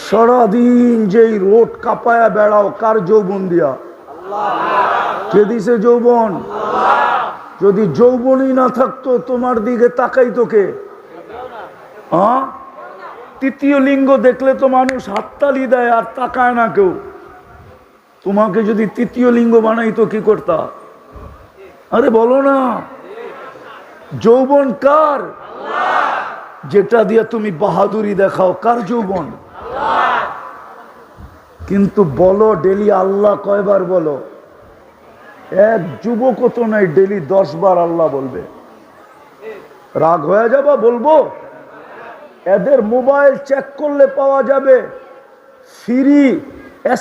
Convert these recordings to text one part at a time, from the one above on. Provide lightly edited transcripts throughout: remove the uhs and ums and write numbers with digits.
সারাদিন যেই রোড কাঁপায়া বেড়াও কার যৌবন দিয়া? কে দিছে যৌবন? যদি যৌবনই না থাকতো তোমার দিকে তাকাইতো কে? তৃতীয় লিঙ্গ দেখলে তো মানুষ হাততালি দেয় আর তাকায় না কেউ। তোমাকে যদি তৃতীয় লিঙ্গ বানাইতো কি করতা? আরে বলো না। যৌবন কার? যেটা দিয়ে তুমি বাহাদুরি দেখাও কার যৌবন? কিন্তু বলো ডেলি আল্লাহ কয়বার বলো? এক যুবক তো নাই ডেলি 10 বার আল্লাহ বলবে। রাগ হয়ে যাবা? বলবো। এদের মোবাইল চেক করলে পাওয়া যাবে ফ্রি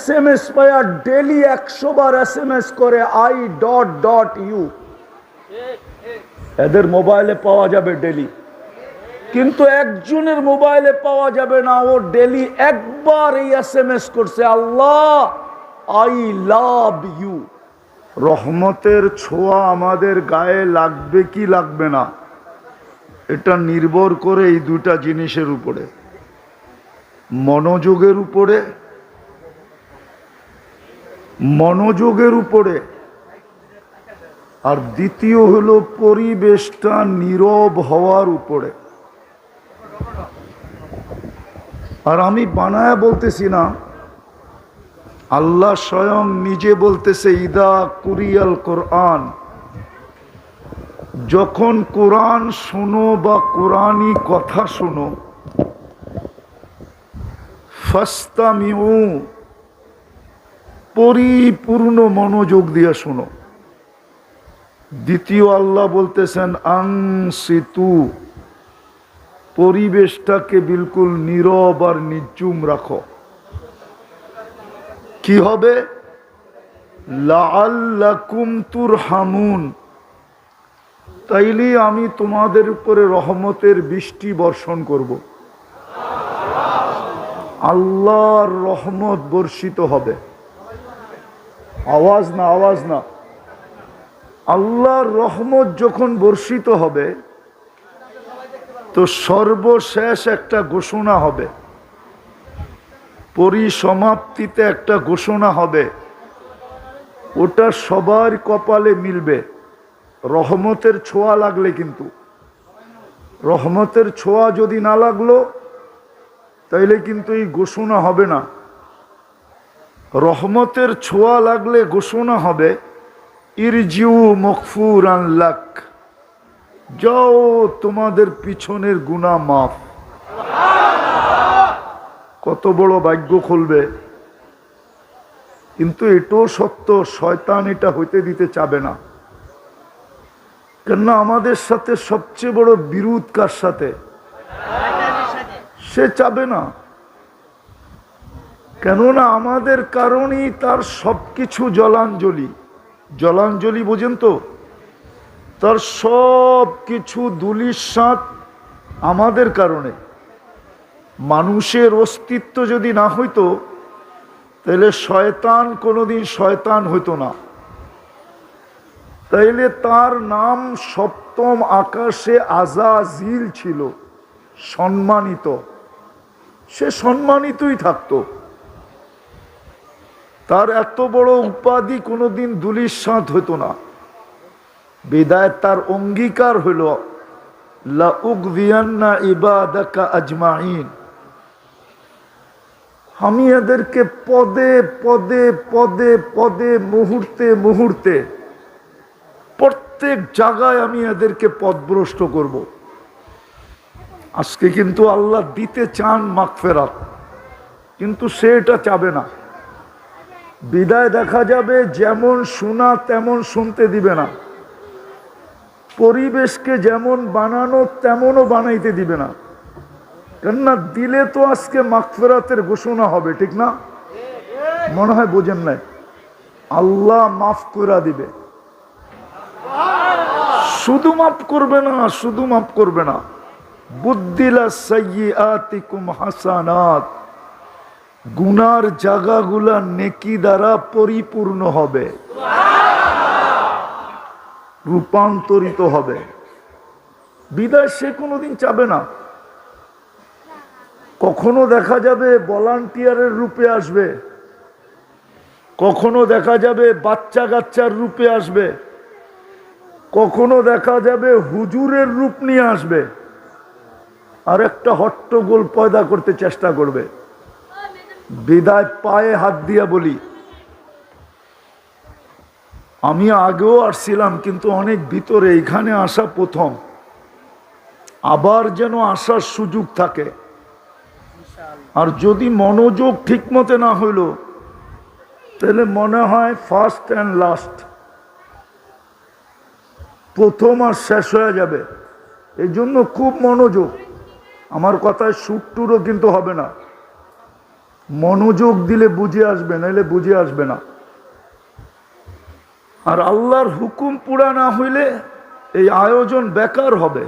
SMS পায়া ডেলি 100 বার SMS করে I.U। এদের মোবাইলে পাওয়া যাবে ডেলি, কিন্তু একজনের মোবাইলে পাওয়া যাবে না। ও ডেলি একবার এই SMS করছে, আল্লাহ I love you। রহমতের ছোঁয়া আমাদের গায়ে লাগবে কি লাগবে না, এটা নির্ভর করে এই দুটা জিনিসের উপরে, মনোযোগের উপরে আর দ্বিতীয় হলো পরিবেশটা নীরব হওয়ার উপরে। আর আমি বানায়া বলতেছি না, আল্লাহ স্বয়ং নিজে বলতেছে, ইদা কুরিয়াল কোরআন, যখন কোরআন শোনো বা কোরআনী কথা শোনো, ফাস্তামিউ, পরিপূর্ণ মনোযোগ দিয়ে শোনো। দ্বিতীয় আল্লাহ বলতেছেন আনসিতু, পরিবেশটাকে বিলকুল নীরব আর নিঝুম রাখো। কি হবে? লাআল্লাকুম তুরহামুন, তাইলে আমি তোমাদের উপরে রহমতের বৃষ্টি বর্ষণ করব। আল্লাহর রহমত বর্ষিত হবে। আওয়াজ না। আল্লাহর রহমত যখন বর্ষিত হবে তো সর্বশেষ একটা ঘোষণা হবে, পরিসমাপ্তিতে একটা ঘোষণা হবে, ওটা সবার কপালে মিলবে। রহমতের ছোঁয়া লাগলে, কিন্তু রহমতের ছোঁয়া যদি না লাগলো তাইলে কিন্তু এই ঘোষণা হবে না। রহমতের ছোঁয়া লাগলে ঘোষণা হবে, ইরজিউ মগফুরান লাক, যাও তোমাদের পিছনের গুনাহ মাফ। কত বড় ভাগ্য খুলবে। কিন্তু এটাও সত্য, শয়তান এটা হইতে দিতে চাবে না। কেননা আমাদের সাথে সবচেয়ে বড় বিরোধ কার সাথে? সে চাবে না। কেননা আমাদের কারণেই তার সবকিছু জলাঞ্জলি বোঝেন তো, তার সব কিছু ধূলিসাৎ আমাদের কারণে। মানুষের অস্তিত্ব যদি না হইতো তাহলে শয়তান কোনোদিন শয়তান হইতো না। তাইলে তার নাম সপ্তম আকাশে আজাজিল ছিল, সম্মানিত। সে সম্মানিতই থাকতো। তার এত বড় উপাধি কোনোদিন ধূলিসাৎ হইতো না। বিদায় তার অঙ্গীকার হইল, লা উগযিয়ান্না ইবাদাকা আজমাইন, আমি এদেরকে পদে পদে পদে পদে মুহূর্তে মুহূর্তে প্রত্যেক জায়গায় আমি এদেরকে পথভ্রষ্ট করব। আজকে কিন্তু আল্লাহ দিতে চান মাগফিরাত, কিন্তু সে এটা চাবে না। বিদায় দেখা যাবে যেমন শোনা তেমন শুনতে দিবে না, পরিবেশকে যেমন বানানো তেমনও বানাইতে দিবে না। কেননা দিলে তো আজকে মাগফিরাতের ঘোষণা হবে, ঠিক না? মনে হয় বোঝেন নাই। আল্লাহ মাফ করে দিবে, শুধু মাফ করবে না, বুদ্দিলা সাইয়্যাতিকুম হাসানাত, গুনার জায়গাগুলা নেকি দ্বারা পরিপূর্ণ হবে, রূপান্তরিত হবে। বিদায় সে কোনোদিন চাবে না। কখনো দেখা যাবে ভলান্টিয়ারের রূপে আসবে, কখনো দেখা যাবে বাচ্চা কাচ্চার রূপে আসবে, কখনো দেখা যাবে হুজুরের রূপ নিয়ে আসবে, আর একটা হট্টগোল পয়দা করতে চেষ্টা করবে। বিদায় পায়ে হাত দিয়া বলি, আমি আগেও আসছিলাম কিন্তু অনেক ভিতরে, এখানে আসা প্রথম, আবার যেন আসার সুযোগ থাকে। আর যদি মনোযোগ ঠিক মতে না হইল তাহলে মনে হয় ফার্স্ট অ্যান্ড লাস্ট, প্রথম আর শেষ হয়ে যাবে। এই জন্য খুব মনোযোগ। আমার কথায় সুট্টুরও কিন্তু হবে না, মনোযোগ দিলে বুঝে আসবে, নাইলে বুঝে আসবে না। আর আল্লাহর হুকুম পুরা না হইলে এই আয়োজন বেকার হবে।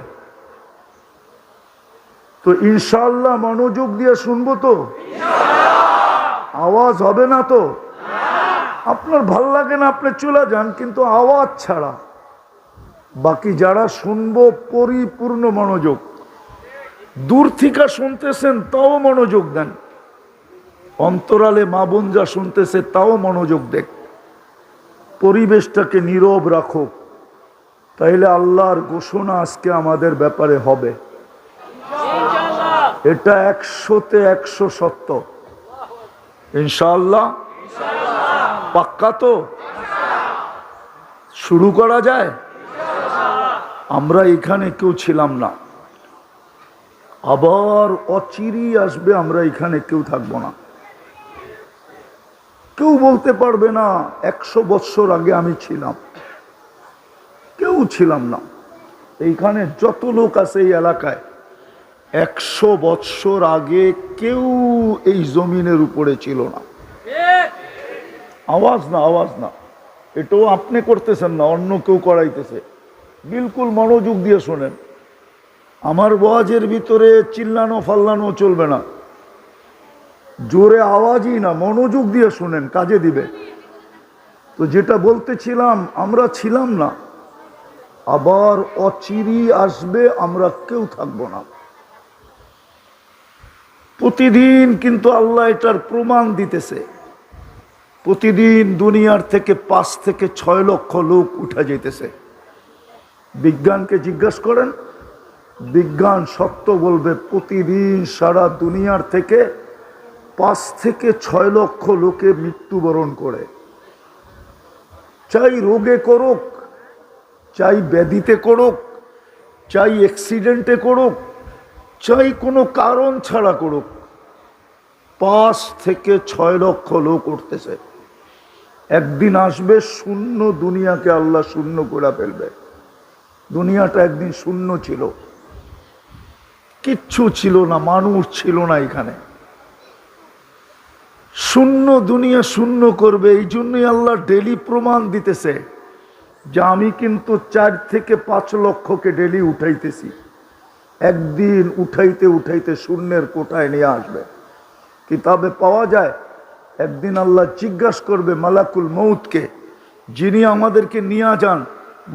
তো ইনশাআল্লাহ মনোযোগ দিয়ে শুনবো তো? আওয়াজ হবে না তো? আপনার ভাল লাগে না আপনি চলে যান, কিন্তু আওয়াজ ছাড়া। বাকি যারা শুনবো পরিপূর্ণ মনোযোগ, দূর থেকে শুনতেছেন তাও মনোযোগ দেন, অন্তরালে মা বোন যা শুনতেছে তাও মনোযোগ দেখ, পরিবেশটাকে নীরব রাখো, তাইলে আল্লাহর ঘোষণা আজকে আমাদের ব্যাপারে হবে। এটা 100-তে 100 সত্য ইনশাআল্লাহ। পাক্কা তো? শুরু করা যায়? আমরা এখানে কেউ ছিলাম না, আবার অচিরেই আসবে, আমরা এখানে কেউ থাকবো না। কেউ বলতে পারবে না 100 বছর আগে আমি ছিলাম, কেউ ছিলাম না। এইখানে যত লোক আছে এই এলাকায় 100 বছর আগে কেউ এই জমিনের উপরে ছিল না। আওয়াজ না, আওয়াজ না, এটাও আপনি করতেছেন না, অন্য কেউ করাইতেছে। বিলকুল মনোযোগ দিয়ে শোনেন। আমার ওয়াজের ভিতরে চিল্লানো ফাল্লানো চলবে না, জোরে আওয়াজই না, মনোযোগ দিয়ে শুনেন, কাজে দিবে। তো যেটা বলতেছিলাম, আমরা ছিলাম না, আবার অচিরেই আসবে, আমরা কেউ থাকবো না। প্রতিদিন কিন্তু আল্লাহ এটার প্রমাণ দিতেছে। প্রতিদিন দুনিয়ার থেকে 5 থেকে 6 লক্ষ লোক উঠা যেতেছে। বিজ্ঞানকে জিজ্ঞাসা করেন, বিজ্ঞান সত্য বলবে, প্রতিদিন সারা দুনিয়ার থেকে 5 থেকে 6 লক্ষ লোকে মৃত্যুবরণ করে। চাই রোগে করুক, চাই ব্যাধিতে করুক, চাই অ্যাক্সিডেন্টে করুক, চাই কোনো কারণ ছাড়া করুক, 5 থেকে 6 লক্ষ লোক উঠতেছে। একদিন আসবে শূন্য দুনিয়াকে আল্লাহ শূন্য করে ফেলবে। দুনিয়াটা একদিন শূন্য ছিল, কিচ্ছু ছিল না, মানুষ ছিল না এখানে। শূন্য দুনিয়া শূন্য করবে। এই জন্যই আল্লাহ ডেলি প্রমাণ দিতেছে যে আমি কিন্তু 4 থেকে 5 লক্ষকে ডেলি উঠাইতেছি। একদিন উঠাইতে উঠাইতে শূন্যের কোটায় নিয়ে আসবে। কিতাবে পাওয়া যায়, একদিন আল্লাহ জিজ্ঞাসা করবে মালাকুল মউতকে, যিনি আমাদেরকে নিয়ে যান,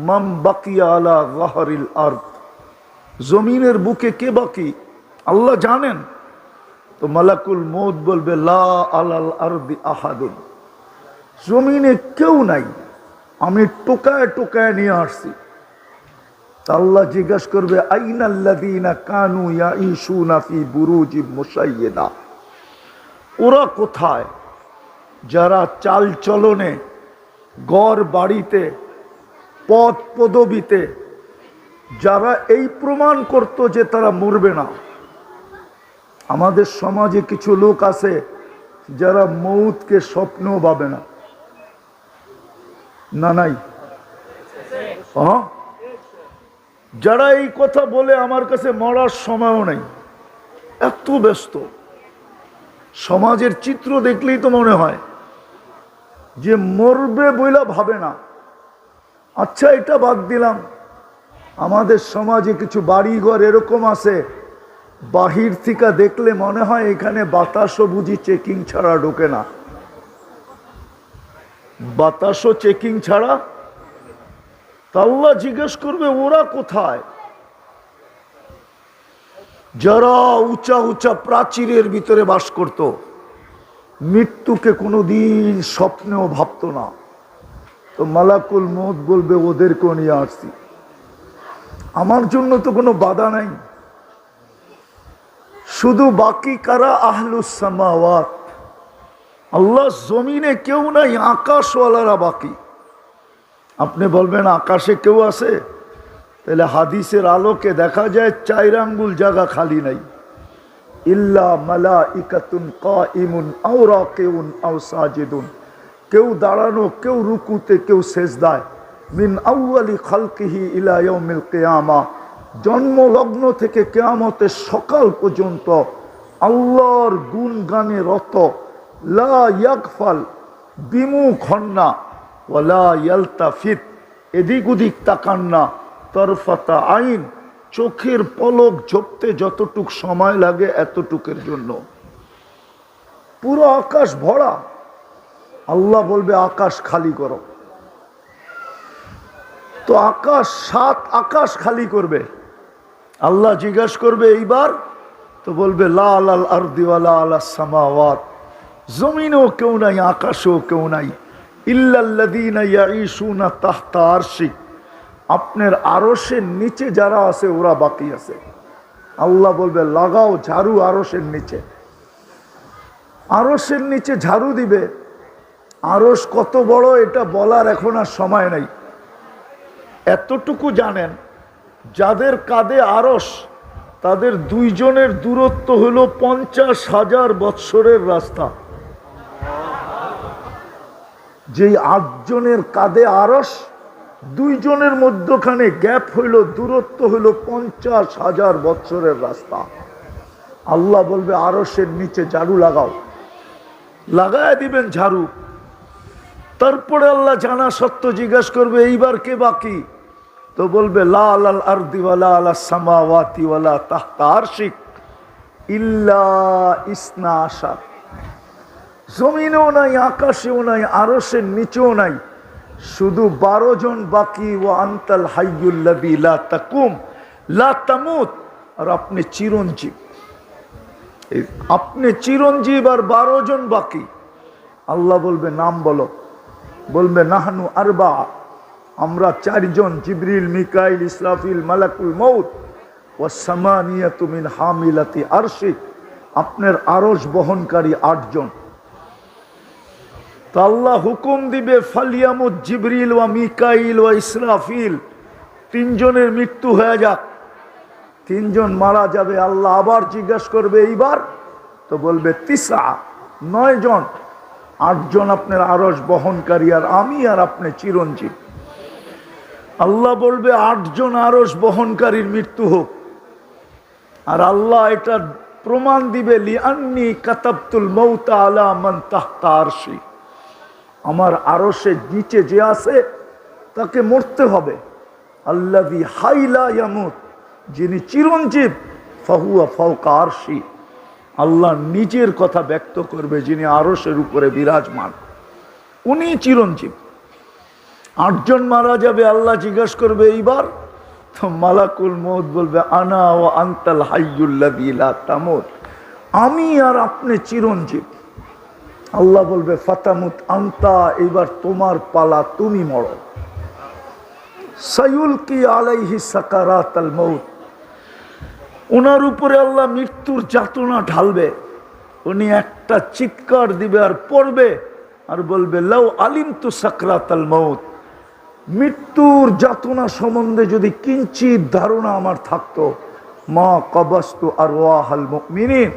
মাম বাকিয়া আলা যাহরিল আরদ, জমিনের বুকে কে বাকি? আল্লাহ জানেন। তো মালাকুল মউত বলবে লা আলাল আরদি আহাদুন, জমিনে কেউ নাই, আমি টোকায় টোকায় নিয়ে আসছি। আল্লাহ জিজ্ঞাসা করবে আইনাল্লাযীনা কানু ইয়াঈশুনা ফি বুরুজিম মুশাইয়্যিদা, ওরা কোথায় যারা চাল চলনে, ঘর বাড়িতে, পদ পদবিতে যারা এই প্রমাণ করত যে তারা মরবে না। আমাদের সমাজে কিছু লোক আছে যারা মৌতকে স্বপ্নও ভাবে না। না নাই? যারা এই কথা বলে আমার কাছে মরার সময়ও নেই, এত ব্যস্ত। সমাজের চিত্র দেখলেই তো মনে হয় যে মরবে বইলা ভাবে না। আচ্ছা, এটা বাদ দিলাম, আমাদের সমাজে কিছু বাড়িঘর এরকম আছে, বাহির থেকে দেখলে মনে হয় এখানে বাতাসও বুঝি চেকিং ছাড়া ঢোকে না। বাতাসও চেকিং ছাড়া। তা আল্লাহ জিজ্ঞেস করবে ওরা কোথায়? যারা উঁচা উঁচা প্রাচীরের ভিতরে বাস করত, মৃত্যুকে কোনোদিন স্বপ্নেও ভাবতো না, তো মালাকুল মউত বলবে ওদেরকেও নিয়ে আসছি, আমার জন্য তো কোনো বাধা নাই। শুধু বাকি কারা? আহলুস সামাওয়াত। আল্লাহ জমিনে কেউ নাই, আকাশওয়ালারা বাকি। আপনি বলবেন আকাশে কেউ আছে? তাহলে হাদিসের আলোকে দেখা যায় 4 আঙ্গুল জায়গা খালি নাই। ইল্লা মালাইকাতুন কাইমুন আও রাকিউন আও সাজিদুন, কেউ দাঁড়ানো, কেউ রুকুতে, কেউ সেজদায়। মিন আউয়ালি খালকিহি ইলা ইয়াউমিল কিয়ামা, জন্মলগ্ন থেকে কিয়ামতের সকাল পর্যন্ত আল্লাহর গুণগানে রত। লা ইয়াগফাল, বিমুখ হন না। ওয়ালা ইয়ালতাফিত, এদিক ওদিক তাকান না। তরফাতা আইন, চোখের পলক ঝপতে যতটুক সময় লাগে এতটুকের জন্য। পুরো আকাশ ভরা। আল্লাহ বলবে আকাশ খালি করো। তো আকাশ, 7 আকাশ খালি করবে। আল্লাহ জিজ্ঞাসা করবে এইবার, তো বলবে লা আলাল আরদি ওয়ালা আলাস সামাওয়াত, জমিনেও কেউ নাই, আকাশেও কেউ নাই। ইল্লাল্লাযীনা ইয়াঈশুনা তাহতা আরশিক, আপনার আরশের নিচে যারা আছে ওরা বাকি আছে। আল্লাহ বলবে লাগাও ঝাড়ু আরশের নিচে। আরশের নিচে ঝাড়ু দিবে। আরশ কত বড় এটা বলার এখন আর সময় নাই। এতটুকু জানেন, যাদের কাঁধে আরশ তাদের 2 জনের দূরত্ব হলো 50,000 বৎসরের রাস্তা। যেই 8 জনের কাঁধে আরশ, 2 জনের মধ্যখানে গ্যাপ হইল, দূরত্ব হইল 50,000 বৎসরের রাস্তা। আল্লাহ বলবে আরশের নিচে ঝাড়ু লাগাও। লাগায় দিবেন ঝাড়ু। তারপরে আল্লাহ জানা সত্য জিজ্ঞাসা করবে এইবার কে বাকি? তো বলবে লা আলাল আরদি ওয়ালা আলাস সামাওয়াতি ওয়ালা তাহতা আরশিক ইল্লা ইসনা আশার, জমিনেও নাই, আকাশেও নাই, আরশের নিচেও নাই, শুধু 12 জন বাকি। ও আনতাল হাইয়ুল্লাযী লা তাকুম লা তামুত, আর আপনি চিরঞ্জীব। আপনি চিরঞ্জীব আর 12 জন বাকি। আল্লাহ বলবে নাম বলো। বলবে নাহনু আরবা, আমরা 4 জন, জিবরিল, মিকাইল, ইসরাফিল, মালাকুল মউত ওয়াস সামানিয়াতু মিন হামিলাতি আরশিক, আপনার আরশ বহনকারী 8 জন। তো আল্লাহ হুকুম দিবে ফালিয়ামুত জিবরিল ওয়া মিকাইল ওয়া ইসরাফিল, 3 জনের মৃত্যু হয়ে যাক। 3 জন মারা যাবে। আল্লাহ আবার জিজ্ঞাসা করবে এইবার, তো বলবে 9 জন। 8 জন আপনার আরশ বহনকারী আর আমি আর আপনি চিরঞ্জীব। আল্লাহ বলবে 8 জন আরশ বহনকারীর মৃত্যু হোক। আর আল্লাহ এটা প্রমাণ দিবে লিআন্নী কাতাবতুল মাউতা আলা মান তাহতা আরশি, আমার আরশের নিচে যে আছে তাকে মরতে হবে। আল্লাযী হাইলা ইয়ামুত, যিনি চিরঞ্জীব, ফাহুয়া ফাওকা আরশি, আল্লাহ নিজের কথা ব্যক্ত করবে, যিনি আরশের উপরে বিরাজমান, উনি চিরঞ্জীব। 8 জন মারা যাবে। আল্লাহ জিজ্ঞাসা করবে এইবার, তো মালাকুল মউত বলবে আনা ওয়া আনতাল হাইয়ুল্লাযী লা তামুত, আমি আর আপনি চিরঞ্জীব। আল্লাহ বলবে ফাতামুত আনতা, এইবার তোমার পালা, তুমি মরো। সায়ুলকি আলাইহি সাকারাতাল মউত, ওনার উপরে আল্লাহ মৃত্যুর যাতনা ঢালবে। উনি একটা চিৎকার দিবে আর পড়বে আর বলবে লাউ আলিমতু সাকরাতাল মউত, মৃত্যুর যাতনা সম্বন্ধে যদি কিঞ্চিত ধারণা আমার থাকতো, মা কবাস্তু আরওয়াহাল মুমিনিন,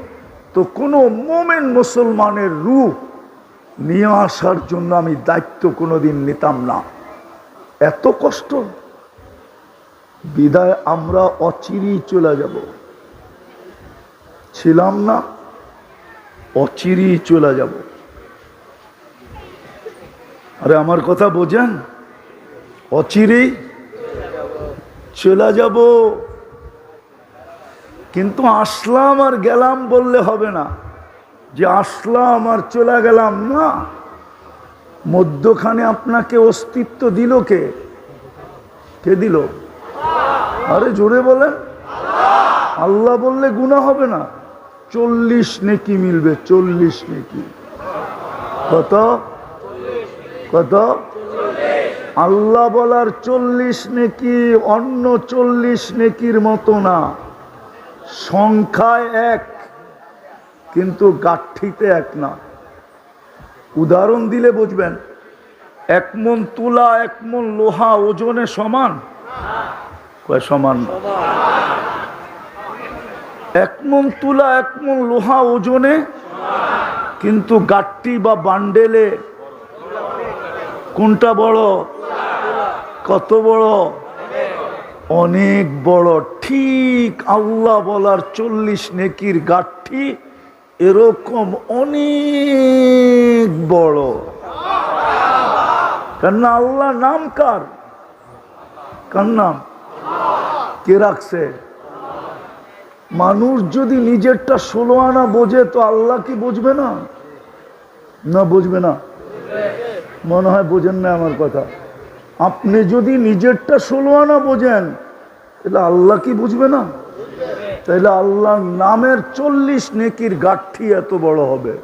তো কোনো মোমেন মুসলমানের রূহ নিয়ে আসার জন্য আমি দায়িত্ব কোনোদিন নিতাম না। এত কষ্ট। বিদায় আমরা অচিরেই চলে যাব। ছিলাম না, অচিরেই চলে যাব। আরে আমার কথা বোঝেন? অচিরেই চলে যাব। কিন্তু আসলাম আর গেলাম বললে হবে না, যে আসলাম আর চলে গেলাম না। মধ্যখানে আপনাকে অস্তিত্ব দিল কে? কে দিল? আরে জোরে বলেন। আল্লাহ বললে গুনাহ হবে না, 40 নেকি মিলবে, 40 নেকি। কত কত? আল্লাহ বলার 40 নেকি অন্য 40 নেকির মতো না, সংখ্যায় এক কিন্তু গাঠিতে এক না। উদাহরণ দিলে বুঝবেন। 1 মণ তুলা 1 মণ লোহা ওজনে সমান? কয় সমান না। 1 মণ তুলা 1 মণ লোহা ওজনে, কিন্তু গাঠি বা বান্ডেলে কোনটা বড়? কত বড়? অনেক বড়। ঠিক আল্লাহ বলার 40 নেকির গাঠি এরকম অনেক বড়। কেন? আল্লাহ নাম কার? কার নাম? কে রাখছে? মানুষ যদি নিজেরটা 16 আনা বোঝে তো আল্লাহ কি বুঝবে না? না বুঝবে না? মনে হয় বোঝেন না আমার কথা। আপনি যদি নিজেরটা 16 আনা বোঝেন তাহলে আল্লাহ কি বুঝবে না? তাহলে আল্লাহর নামের 40 নেকির গাঠি এত বড় হবে।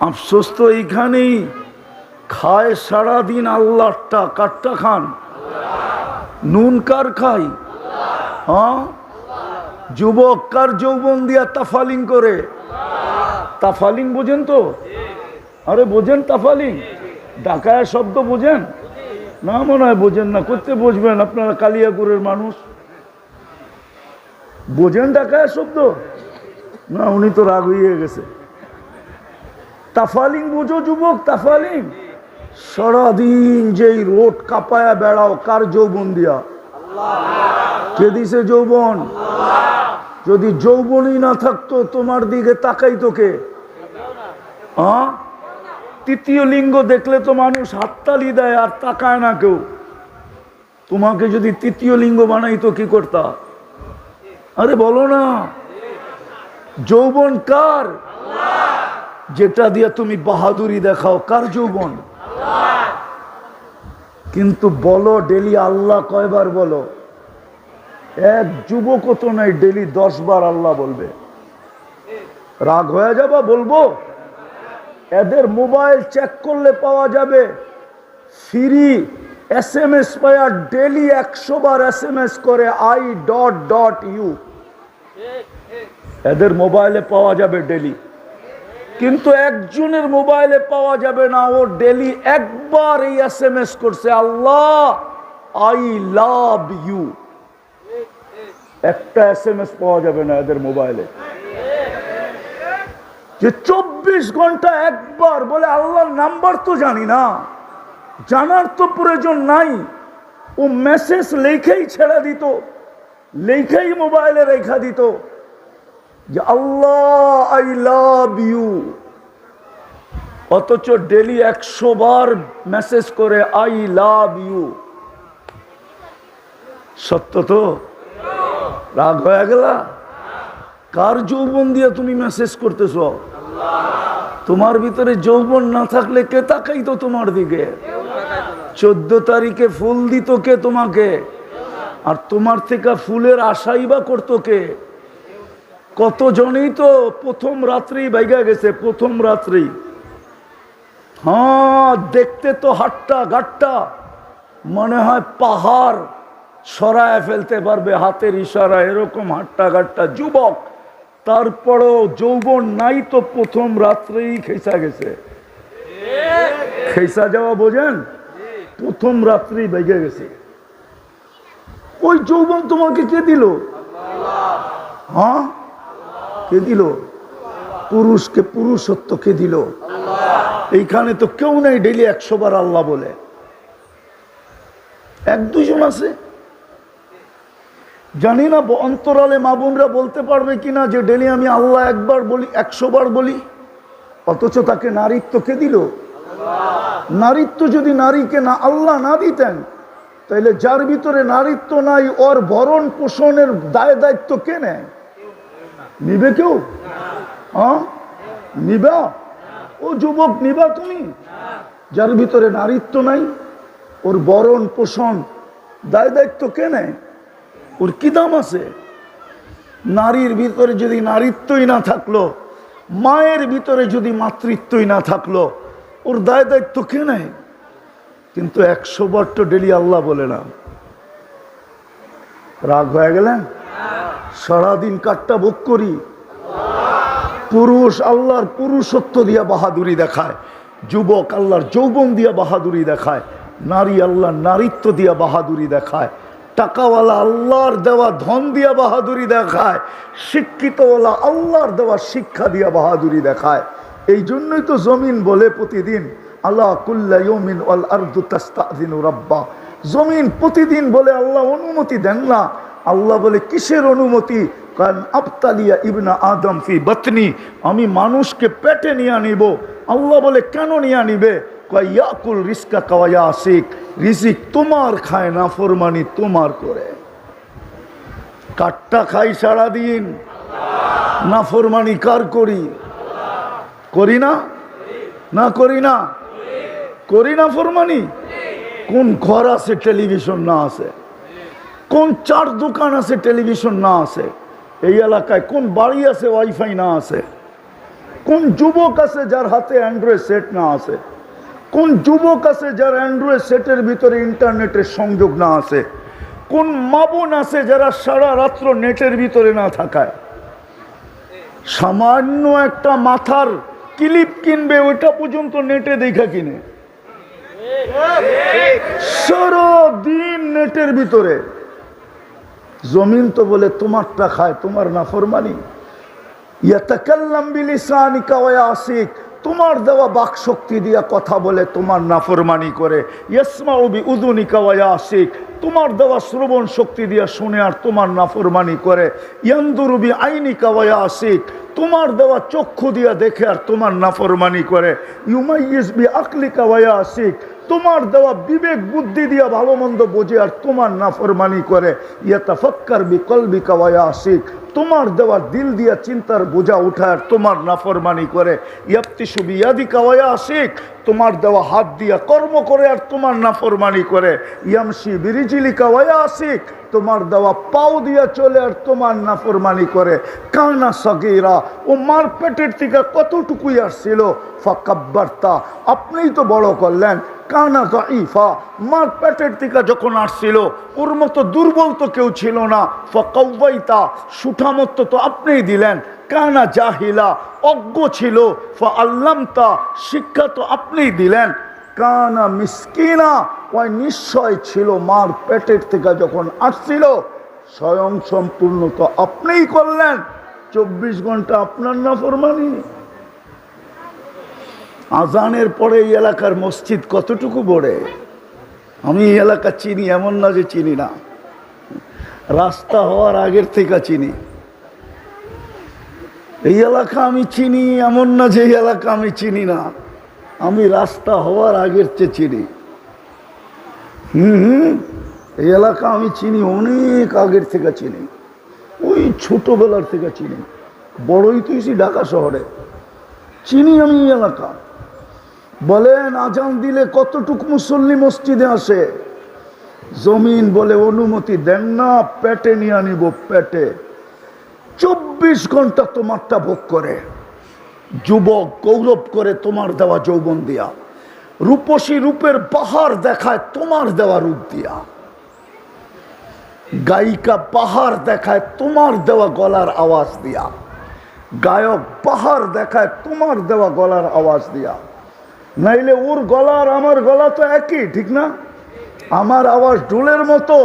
আফসোস তো এইখানেই, খায় সারাদিন আল্লাহটা, কারটা খান? নুন কার খাই? হ্যাঁ, যুবক কার যৌবন দিয়া তাফালিং করে? তাফালিং বোঝেন তো? আরে বোঝেন তাফালিং? ডাকায় শব্দ বোঝেন না? মনে হয় বোঝেন না। করতে বুঝবেন আপনারা, কালিয়াপুরের মানুষ। বোঝেন ডাকায় শব্দ না? উনি তো রাগ হয়ে গেছে। তাফালিং বোঝো যুবক? তাফালিং সারাদিন যেই রোড কাপায়া বেড়াও, কার যৌবন দিয়া? কে দিছে যৌবন? যদি যৌবনই না থাকতো তোমার দিকে তাকাইতো কে? হ্যাঁ, তৃতীয় লিঙ্গ দেখলে তো মানুষ হাততালি দেয় আর তাকায় না কেউ। তোমাকে যদি তৃতীয় লিঙ্গ বানাইতো কি করতা? আরে বলো না। যৌবন কার? যেটা দিয়ে তুমি বাহাদুরি দেখাও, কার যৌবন? কিন্তু বলো ডেলি আল্লাহ কয়বার বলো? এক যুবক তো নাই ডেলি 10 বার আল্লাহ বলবে। রাগ হয়ে যাবা? বলবো। এদের মোবাইল চেক করলে পাওয়া যাবে ফ্রি SMS পায়া, ডেলি 100 বার SMS করে I.U। এদের মোবাইলে পাওয়া যাবে ডেলি, কিন্তু একজনের মোবাইলে পাওয়া যাবে না। ও ডেলি একবার এই SMS করছে, আল্লাহ I love you। একটা SMS পাওয়া যাবে না এদের মোবাইলে। যে 24 ঘন্টা একবার বলে আল্লাহর নাম্বার তো জানি না, জানার তো প্রয়োজন নাই। ও মেসেজ লেখেই ছেড়ে দিত, লেখেই মোবাইলে রেখা দিত যে আল্লাহ আই লাভ ইউ। অথচ ডেলি 100 বার মেসেজ করে আই লাভ ইউ। সত্য তো? রাগ হয়ে গেলা? কার যৌবন দিয়ে তুমি মেসেজ করতেছ? তোমার ভিতরে যৌবন না থাকলে কে তাকাইতো তোমার দিকে? 14 তারিখে ফুল দিত কে তোমাকে? আর তোমার থেকে ফুলের আশাই বা করতো কে? কতজনই তো প্রথম রাত্রেই বাইগা গেছে। প্রথম রাত্রেই, হ্যাঁ, দেখতে তো হাটটা ঘাটটা মনে হয় পাহাড় সরায় ফেলতে পারবে হাতের ইশারা, এরকম হাট্টা ঘাটটা যুবক। তারপরও যৌবন নাই তো প্রথম রাত্রেই খেসা গেছে। খেসা যাওয়া বোঝেন? প্রথম রাত্রেই বেগে গেছে। ওই যৌবন তোমাকে কে দিল? হ্যাঁ, কে দিল? পুরুষকে পুরুষত্ব কে দিল? এইখানে তো কেউ নেই ডেলি 100 বার আল্লাহ বলে। 1-2 জন আছে, জানি না অন্তরালে মা বোনরা বলতে পারবে কিনা যে ডেলি আমি আল্লাহ একবার বলি, 100 বার বলি। অথচ তাকে নারীত্ব কে দিল? নারীত্ব যদি নারীকে না আল্লাহ না দিতেন, তাহলে যার ভিতরে নারীত্ব নাই ওর ভরণ পোষণের দায় দায়িত্ব কে নেয়? নিবে কেউ? হ্যাঁ, নিবা? ও যুবক, নিবা তুমি? যার ভিতরে নারীত্ব নাই ওর ভরণ পোষণ দায় দায়িত্ব কে নেয়? ওর কি দাম আছে? নারীর ভিতরে যদি নারীত্বই না থাকলো, মায়ের ভিতরে যদি মাতৃত্বই না থাকলো, ওর দায় দায়িত্ব কে নেয়? কিন্তু 100 বার তো ডেলি আল্লাহ বলে না। রাগ হয়ে গেলেন? সারাদিন কাটটা ভোগ করি। পুরুষ আল্লাহর পুরুষত্ব দিয়া বাহাদুরি দেখায়, যুবক আল্লাহর যৌবন দিয়া বাহাদুরি দেখায়, নারী আল্লাহর নারীত্ব দিয়া বাহাদুরি দেখায়, টাকাওয়ালা আল্লাহর দেওয়া ধন দিয়া বাহাদুরি দেখায়, শিক্ষিতওয়ালা আল্লাহর দেওয়া শিক্ষা দিয়া বাহাদুরি দেখায়। এই জন্যই তো জমিন বলে প্রতিদিন আল্লাহ কুল্লা ইয়াউমিন ওয়াল আরদু তাস্তাযিনু রাব্বা। জমিন প্রতিদিন বলে আল্লাহ অনুমতি দেন না। আল্লাহ বলে কিসের অনুমতি? কারণ আবতালিয়া ইবনা আদম ফি বাতনি, আমি মানুষকে পেটে নিয়ে নিব। আল্লাহ বলে কেন নিয়ে নিবে? ইয়াকুল রিজকা কাওয়া আসিক, রিজিক তোমার খায়, নাফরমানি তোমার করে। কাটটা খাই সারাদিন, নাফরমানি কার করি? করি না? না করি না? করি না ফরমানি? কোন ঘর আছে টেলিভিশন না আছে? কোন 4 দোকান আছে টেলিভিশন না আছে? এই এলাকায় কোন বাড়ি আছে ওয়াইফাই না আছে? কোন যুবক আছে যার হাতে অ্যান্ড্রয়েড সেট না আছে? কোন যুবক আছে যার অ্যান্ড্রয়েড সেটের ভিতরে ইন্টারনেটের সংযোগ না আছে? কোন মা বোন আছে যারা সারা রাত্র নেটের ভিতরে না থাকায়? সামান্য একটা মাথার ক্লিপ কিনবে, ওইটা পর্যন্ত নেটে দেখা কিনে। সারাদিন নেটের ভিতরে। জমিন তো বলে তোমারটা খায়, তোমার নাফরমানি। ইয়াতাকাল্লাম বিলিসানিকা ওয়া ইয়াসিক, তোমার দেওয়া বাক শক্তি দিয়া কথা বলে তোমার নাফরমানি করে। ইয়াসমাউ বিউযুনিকা ওয়া ইয়াসিক, তোমার দেওয়া শ্রবণ শক্তি দিয়া শুনে আর তোমার নাফরমানি করে। ইয়ানদুরু বিআইনিকা ওয়া ইয়াসিক, তোমার দেওয়া চক্ষু দিয়া দেখে আর তোমার নাফরমানি করে। ইউমাইয়িজ বিআকলিকা ওয়া ইয়াসিক, তোমার দেওয়া বিবেক বুদ্ধি দিয়া ভালো মন্দ বোঝে আর তোমার নাফরমানি করে। ইয়াতাফাক্কার বিকলবিকা ওয়া ইয়াসিক, তোমার দেওয়া দিল দিয়া চিন্তার বোঝা উঠায় আর তোমার নাফরমানি করে। ইয়াফতিশু বিয়াদিকা ওয়া ইয়াসিক, তোমার দেওয়া হাত দিয়া কর্ম করে আর তোমার নাফরমানি করে। ইয়ামশি বিরিজিলিকা ওয়া ইয়াসিক, তোমার দেওয়া পাও দিয়া চলে আর তোমার নাফরমানি করে। কানা সগীরা, ও মার পেটের থেকে কতটুকুই আসছিল। ফাকাব্বারতা, আপনিই তো বড় করলেন। কানা যাইফা, মার পেটের থেকে যখন আসছিল ওর মতো দুর্বল তো কেউ ছিল না। ফাকাওয়াইতা, সুঠামত্ব তো আপনিই দিলেন। কানা জাহিলা, অজ্ঞ ছিল। ফাআল্লামতা, শিক্ষা তো আপনিই দিলেন। কানা মিসকিনা, ওই নিশ্চয় ছিল মার পেটের থেকে যখন আসছিল। স্বয়ং সম্পূর্ণ তো আপনিই করলেন। 24 ঘন্টা আপনার নাফরমানি। আজানের পরে এই এলাকার মসজিদ কতটুকু বড়ে? আমি এই এলাকা চিনি, এমন না যে চিনি না। রাস্তা হওয়ার আগের থেকে চিনি। এই এলাকা আমি চিনি, এমন না যে এই এলাকা আমি চিনি না। আমি রাস্তা হওয়ার আগের চেয়ে চিনি। এই এলাকা আমি চিনি, অনেক আগের থেকে চিনি। ওই ছোটবেলার থেকে চিনি। বড়ই তুইছি ঢাকা শহরে, চিনি আমি এই এলাকা। বলেন আজান দিলে কতটুকু মুসল্লি মসজিদে আসে? জমিন বলে অনুমতি দেন না, পেটে নিয়ে আনিব পেটে। 24 ঘন্টা তোমারটা ভোগ করে। যুবক গৌরব করে তোমার দেওয়া যৌবন দিয়া। রূপসী রূপের পাহাড় দেখায় তোমার দেওয়া রূপ দিয়া। গায়িকা পাহাড় দেখায় তোমার দেওয়া গলার আওয়াজ দিয়া। গায়ক পাহাড় দেখায় তোমার দেওয়া গলার আওয়াজ দিয়া। নাইলে ওর গলা আর আমার গলা তো একই, ঠিক না? আমার আওয়াজ ঢোলের মতো,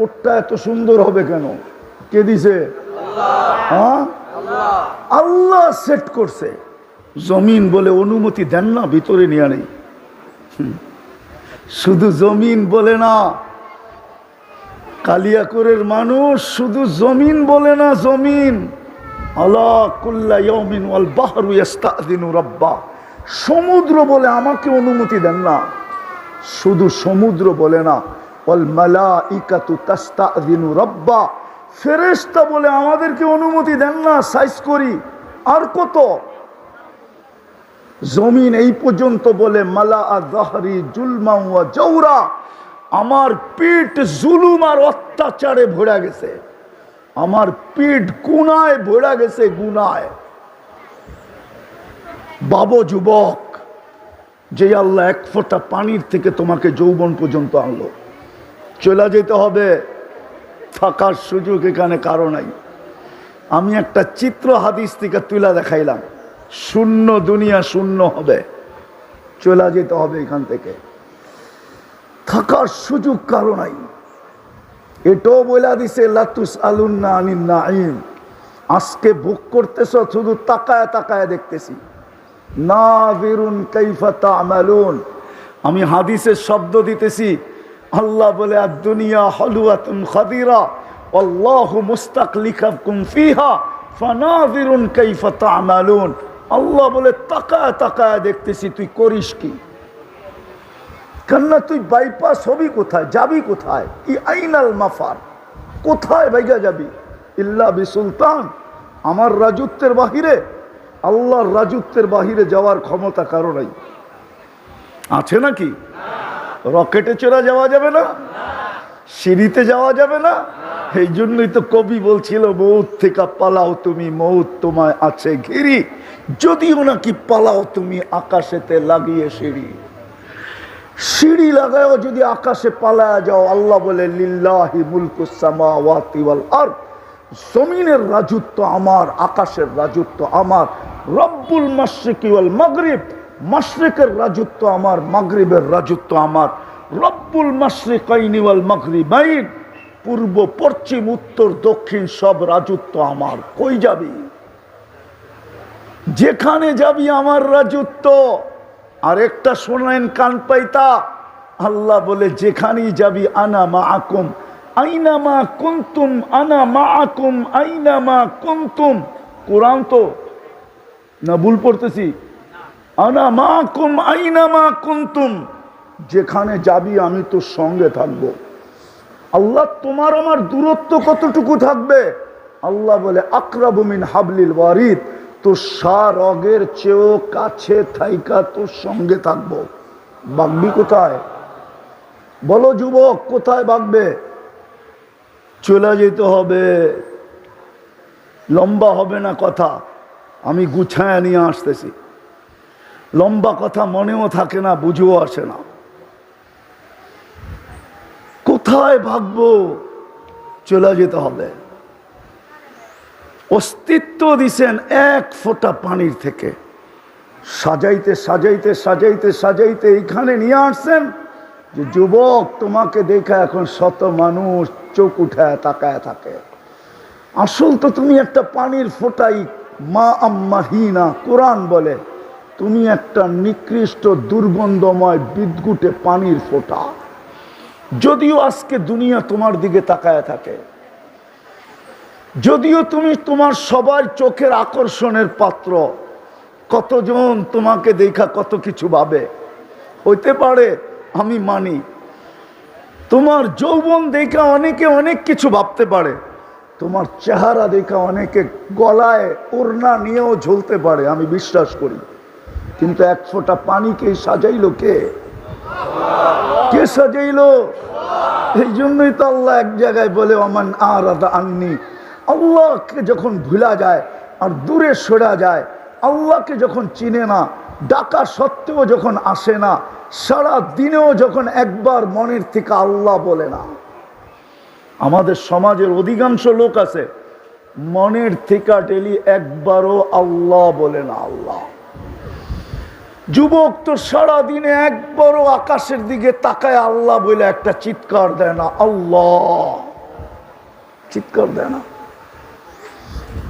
ওরটা এত সুন্দর হবে কেন? কে দিছে? হ্যাঁ, আল্লাহ সেট করছে। জমিন বলে অনুমতি দেন না, ভিতরে নিয়ে নেই। শুধু জমিন বলে না, কালিয়াকোরের মানুষ শুধু জমিন বলে না। জমিন আল্লাহ কুল্লা ইয়াউমিন ওয়াল বাহরু ইস্তাযিনু রাব্বা, সমুদ্র বলে আমাকে অনুমতি দেন না। শুধু সমুদ্র বলে না, ওয়াল মালাইকাতু তাস্তাযিনু রাব্বা, ফেরেশতা বলে আমাদেরকে অনুমতি দেন না, সাইজ করি। আর কত? জমিন এই পর্যন্ত বলে মালা যাহরি জুলমা ওয়া জাওরা, আমার পিঠ জুলুম আর অত্যাচারে ভরে গেছে। আমার পিঠ গুনায় ভরা গেছে, গুনায়। বাবু যুবক, যে আল্লাহ এক ফোঁটা পানির থেকে তোমাকে যৌবন পর্যন্ত আনলো, চলে যেতে হবে, থাকার সুযোগ এখানে কারো নাই। আমি একটা চিত্র হাদিস থেকে তুলে দেখাইলাম, শূন্য দুনিয়া শূন্য হবে, চলে যেতে হবে এখান থেকে, থাকার সুযোগ কারো নাই। এটাও বলে দিছে লাতুস আলুন্না আনিন নাঈম, আজকে ভোগ করতেছ, শুধু তাকায় তাকায় দেখতেছি। নাযিরুন কাইফা তা'মালুন, আমি হাদিসের শব্দ দিতেছি। আল্লাহ বলে আদ-দুনিয়া হালওয়াতুন খাদিরা আল্লাহু মুস্তাকলিফাকুম ফিহা ফানাযিরুন কাইফা তা'মালুন। আল্লাহ বলে তাকায় তাকায় দেখতেছি, তুই করিস কি? কেননা তুই বাইপাস হবি কোথায়, যাবি কোথায়? ই আইনাল মাফার, কোথায় বাইগা যাবি? ইল্লা বিসুলতান, আমার রাজত্বের বাহিরে, আল্লাহর রাজত্বের বাহিরে যাওয়ার ক্ষমতা কারো নাই। আছে নাকি? রকেটে চড়া যাওয়া যাবে না, সিঁড়িতে যাওয়া যাবে না। এই জন্যই তো কবি বলছিল, মৌত থেকে পালাও তুমি, মৌত তোমায় আছে ঘিরি, যদিও নাকি পালাও তুমি আকাশেতে লাগিয়ে সিঁড়ি। সিঁড়ি লাগাও যদি আকাশে পালায়া যাও, আল্লাহ বলে লিল্লাহি মুলকুস সামাওয়াতি ওয়াল আরদ, জমিনের রাজত্ব আমার, আকাশের রাজত্ব আমার। রব্বুল মাশরিকি ওয়াল মাগরিব, মাশরিকের রাজত্ব আমার, মাগরিবের রাজত্ব আমার। রব্বুল মাশরিকাইনি ওয়াল মাগরিবাইন, পূর্ব পশ্চিম উত্তর দক্ষিণ সব রাজত্ব আমার। কই যাবি? যেখানে যাবি আমার রাজত্ব। আর একটা শোনেন কান পাইতা, আল্লাহ বলে যেখানেই যাবি আনা মাআকুম আইনামা কুনতুম, আনা মাআকুম আইনামা কুনতুম। কোরআন তো না ভুল পড়তেছি? আনা মাআকুম আইনামা কুনতুম, যেখানে যাবি আমি তোর সঙ্গে থাকবো। আল্লাহ তোমার আমার দূরত্ব কতটুকু থাকবে? আল্লাহ বলে আকরাবু মিন হাবলিল ওয়ারিদ, তোর সারগের চেয়েও কাছে থাইকা তোর সঙ্গে থাকবো। বাগবি কোথায়? বলো যুবক, কোথায় বাগবে? চলে যেতে হবে। লম্বা হবে না কথা, আমি গুছায় নিয়ে আসতেছি। লম্বা কথা মনেও থাকে না, বুঝেও আসে না। কোথায় ভাগবো? চলে যেতে হবে। অস্তিত্ব দিছেন এক ফোঁটা পানির থেকে, সাজাইতে সাজাইতে সাজাইতে সাজাইতে এইখানে নিয়ে আসছেন যে যুবক, তোমাকে দেখা এখন শত মানুষ চোখ উঠায় তাকায় থাকে। আসল তো তুমি একটা পানির ফোঁটাই, মা আম্মাহিনা। কোরআন বলে তুমি একটা নিকৃষ্ট দুর্গন্ধময় বিদঘুটে পানির ফোঁটা। যদিও আজকে দুনিয়া তোমার দিকে তাকায় থাকে, যদিও তুমি তোমার সবার চোখের আকর্ষণের পাত্র, কতজন তোমাকে দেখা কত কিছু ভাবে, হইতে পারে আমি মানি। তোমার যৌবন দেখা অনেকে অনেক কিছু ভাবতে পারে, তোমার চেহারা দেখা অনেকে গলায় ওড়না নিয়েও ঝুলতে পারে, আমি বিশ্বাস করি। কিন্তু এক ফোঁটা পানিকে সাজাইলো কে? কে সাজাইলো? এই জন্যই তো আল্লাহ এক জায়গায় বলে ওমান আরাদা আন্নি, আল্লাহকে যখন ভুলা যায় আর দূরে সরা যায়, আল্লাহকে যখন চিনে না, ডাকা সত্ত্বেও যখন আসে না, সারা দিনেও যখন একবার মনের থেকে আল্লাহ বলে না। আমাদের সমাজের অধিকাংশ লোক আছে মনের থেকে ডেলি একবারও আল্লাহ বলে না। আল্লাহ। যুবক তো সারা দিনে একবারও আকাশের দিকে তাকায় আল্লাহ বলে একটা চিৎকার দেয় না, আল্লাহ চিৎকার দেয় না।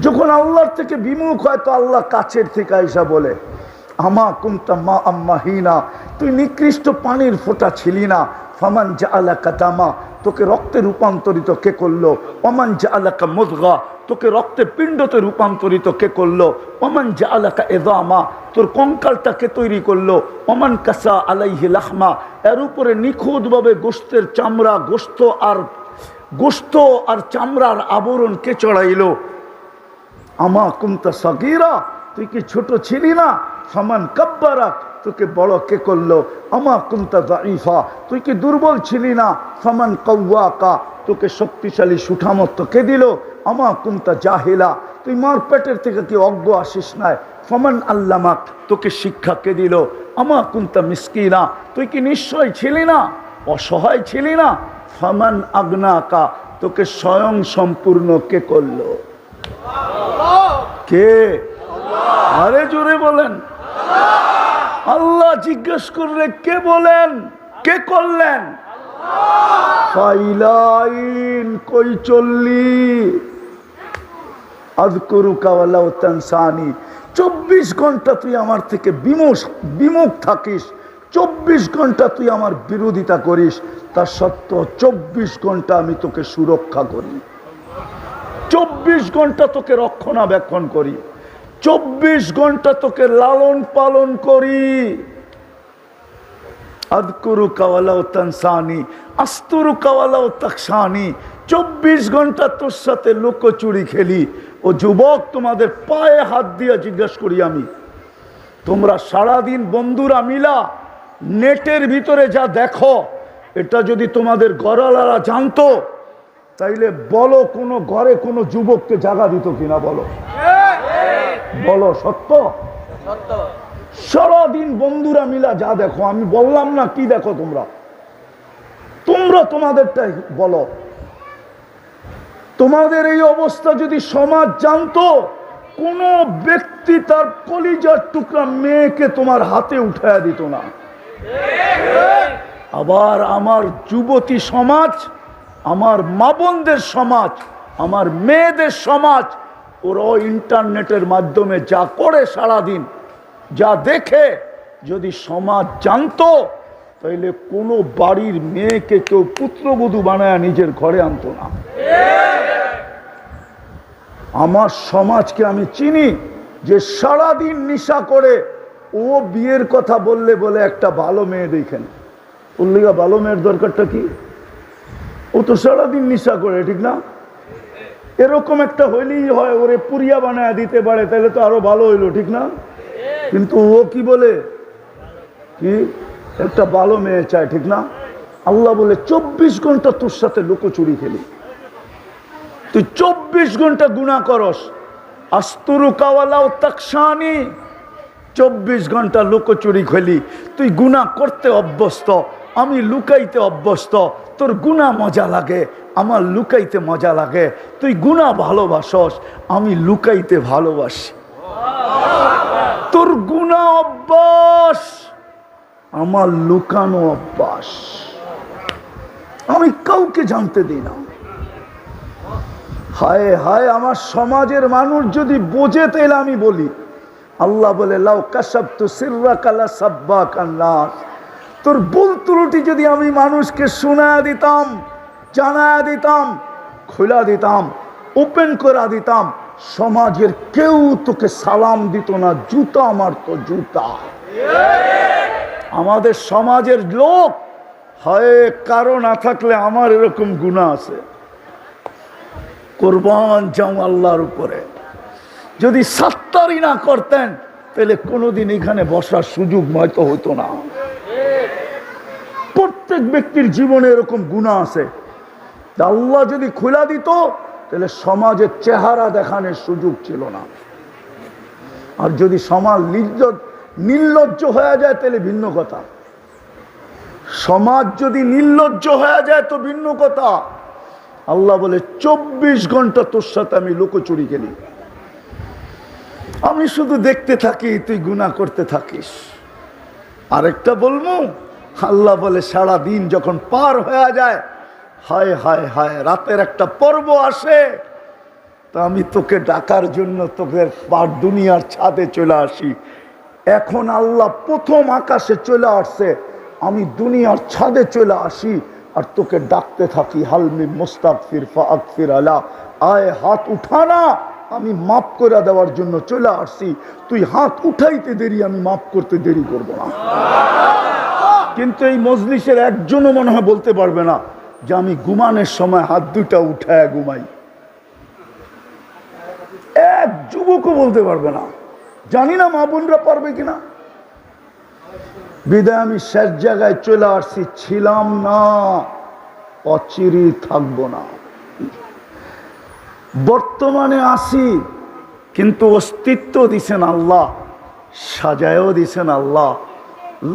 যখন আল্লাহর থেকে বিমুখ হয় তো আল্লাহ কাছের থেকে আইসা বলে আমা কুনতা মা আম্মাহিনা, তুই নিকৃষ্ট পানির ফোঁটা ছিলি না। ফামান জাআলাকা দামা, তোকে রক্তে রূপান্তরিত কে করলো? ওমান জাআলাকা মুদগা, তোকে রক্তে পিণ্ডতে রূপান্তরিত কে করলো? ওমান জাআলাকা ইযামা, তোর কঙ্কালটাকে তৈরি করলো। ওমান কাসা আলাইহি লাহমা, এর উপরে নিখুঁতভাবে গোশতের চামড়া, গোশত আর চামড়ার আবরণ কে চড়াইলো? আমা কুনতা সাগীরা, তুই কি ছোট ছিলি না? ফামান কাব্বারাক, তোকে বড় কে করলো? আমা কুনতা যায়ীফা, তুই কি দুর্বল ছিলি না? ফামান কাওয়াকা, তোকে শক্তিশালী সুঠামত্ব কে দিল? আমা কুনতা জাহিলা, তুই মার পেটের থেকে কি অজ্ঞ আসিস নাই? ফমান আল্লামাক, তোকে শিক্ষা কে দিল? আমা কুনতা মিসকিনা, তুই কি নিশ্চয় ছিলি না, অসহায় ছিলি না? ফামান আগনাকা, তোকে স্বয়ং সম্পূর্ণ কে করলো? কে? আরে জোরে বলেন। আল্লাহ জিজ্ঞেস করলে কে বলেন? কে করলেন? ফাইলাইন কই চললি? আযকুরুকা ওয়ালাউ তানসানি, 24 ঘন্টা তুই আমার থেকে বিমুখ থাকিস, 24 ঘন্টা তুই আমার বিরোধিতা করিস, তা সত্ত্বেও 24 ঘন্টা আমি তোকে সুরক্ষা করি, 24 ঘন্টা তোকে রক্ষণাবেক্ষণ করি, 24 ঘন্টা তোকে লালন পালন করি। আযকুরুকা ওয়ালাউ তানসানি আস্তুরুকা ওয়ালাউ তাকশানি, 24 ঘন্টা তোর সাথে লুকোচুরি খেলি। ও যুবক, তোমাদের পায়ে হাত দিয়ে জিজ্ঞেস করি আমি, তোমরা সারাদিন বন্ধুরা মিলা নেটের ভিতরে যা দেখো, এটা যদি তোমাদের ঘরওয়ালারা জানতো, তাইলে বলো কোনো ঘরে কোনো যুবককে জাগা দিত কিনা? বলো বলো, সত্য? সারাদিন বন্ধুরা মিলা যা দেখো, আমি বললাম না কি দেখো তোমরা, তোমরা তোমাদেরটাই বলো। তোমাদের এই অবস্থা যদি সমাজ জানতো, কোন ব্যক্তি তার কলিজার টুকরা মেয়েকে তোমার হাতে উঠায়া দিত না। আবার আমার যুবতী সমাজ, আমার মা বোনদের সমাজ, আমার মেয়েদের সমাজ, ওরা ইন্টারনেটের মাধ্যমে যা করে সারাদিন, যা দেখে, যদি সমাজ জানতো, তাইলে কোনো বাড়ির মেয়েকে কেউ পুত্রবধূ বানায় নিজের ঘরে আনতো না। আমার সমাজকে আমি চিনি, যে সারাদিন নেশা করে, ও বিয়ের কথা বললে বলে একটা ভালো মেয়ে দেখেন, উল্লিগা ভালো মেয়ের দরকারটা কি? ও তো সারাদিন নেশা করে, ঠিক না? এরকম একটা হইলেই হয়, ওরে পুরিয়া বানায় দিতে পারে, তাহলে তো আরো ভালো হইলো, ঠিক না? কিন্তু ও কি বলে, কি একটা ভালো মেয়ে চায়, ঠিক না? আল্লাহ বলে 24 ঘন্টা তোর সাথে লুকোচুরি খেলি, তুই 24 ঘন্টা গুনাহ করস। আস্তুরুকা ওয়ালাউ তাকশানি, 24 ঘন্টা লুকোচুরি খেলি, তুই গুনাহ করতে অভ্যস্ত, আমি লুকাইতে অভ্যস্ত। তোর গুনাহ মজা লাগে, আমার লুকাইতে মজা লাগে। তুই গুনাহ ভালোবাসস, আমি লুকাইতে ভালোবাসি। তোর গুনাহ অভ্যাস, আমার লুকানো অভ্যাস। আমি কাউকে জানতে দিই না। হায় হায়, আমার সমাজের মানুষ যদি বোঝে, তাহলে আমি বলি, আল্লাহ বলে লাউ কাশাবতু সিররাকা লাসাব্বাকান নাস, তোর ভুল ত্রুটি যদি আমি মানুষকে শোনায়া দিতাম, জানায়া দিতাম, খোলা দিতাম, ওপেন করে দিতাম, সমাজের কেউ তোকে সালাম দিত না, জুতা মারতো, জুতা। আমাদের সমাজের লোক হয় কারো না থাকলে আমার এরকম গুনাহ আছে, কোরবান যাও আল্লাহর উপরে। যদি সাত্তারি না করতেন, তাহলে কোনোদিন এখানে বসার সুযোগ হয়তো হতো না। প্রত্যেক ব্যক্তির জীবনে এরকম গুনাহ আছে, আল্লাহ যদি খোলা দিত, তাহলে সমাজের চেহারা দেখানোর সুযোগ ছিল না। আর যদি সমাজ নির্লজ্জ হয়ে যায়, তাহলে ভিন্ন কথা। সমাজ যদি নির্লজ্জ হয়ে যায় তো ভিন্ন কথা। আল্লাহ বলে 24 ঘন্টা তোর সাথে আমি লুকোচুরি খেলি, আমি শুধু দেখতে থাকি, তুই গুনাহ করতে থাকিস। আরেকটা বলবো, আল্লাহ বলে সারা দিন যখন পার হয়ে যায়, হায় হায় হায়, রাতের একটা পর্ব আসে, তা আমি তোকে ডাকার জন্য তোকে পার দুনিয়ার ছাদে চলে আসি। এখন আল্লাহ প্রথম আকাশে চলে আসছে, আমি দুনিয়ার ছাদে চলে আসি আর তোকে ডাকতে থাকি, হালমি মুস্তাগফির ফাগফির আলা, আয় হাত উঠানা, আমি মাফ করে দেওয়ার জন্য চলে আসছি। তুই হাত উঠাইতে দেরি, আমি মাফ করতে দেরি করব না। কিন্তু এই মজলিসের একজনও মনে হয় বলতে পারবে না যে আমি ঘুমানোর সময় হাত দুটা উঠায় ঘুমাই। এক যুবকও বলতে পারবে না। জানি না মা বোনরা পারবে কিনা। বিদায় আমি শেষ জায়গায় চলে আসছি, ছিলাম না, অচিরেই থাকবো না। বর্তমানে আসি, কিন্তু অস্তিত্ব দিছেন আল্লাহ, সাজায়ও দিছেন আল্লাহ,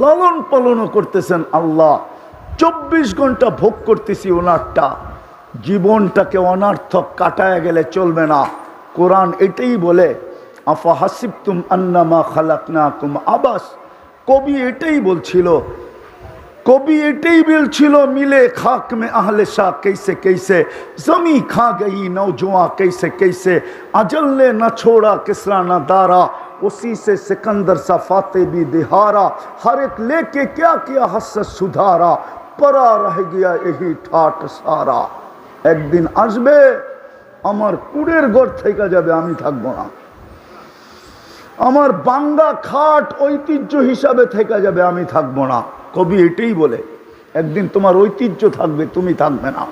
লালন পালনও করতেছেন আল্লাহ। 24 ঘন্টা ভোগ করতেছি ওনারটা। জীবনটাকে অনার্থক কাটায় গেলে চলবে না। কোরআন এটাই বলে, আফা হাসিবতুম আন্নামা খালাকনাকুম আবাস। কবি এটাই বলছিল, মিলে খাক মে আহলে শাহ कैसे कैसे जमी खा गई नौजवां कैसे कैसे अजल ने न छोड़ा किसरा न दारा उसी से सिकंदर सा फाते भी दिहारा हर एक लेके क्या किया हसरत सुधारा परा रह गया यही ठाट सारा। একদিন আসবে আমার কুড়ের ঘর থেকে যাবে, আমি থাকবো না। আমার বাঙ্গা খাট ঐতিহ্য হিসাবে থেকে যাবে, আমি থাকবো না। কবি এটাই বলে, একদিন তোমার ঐতিহ্য থাকবে, তুমি থাকবে না।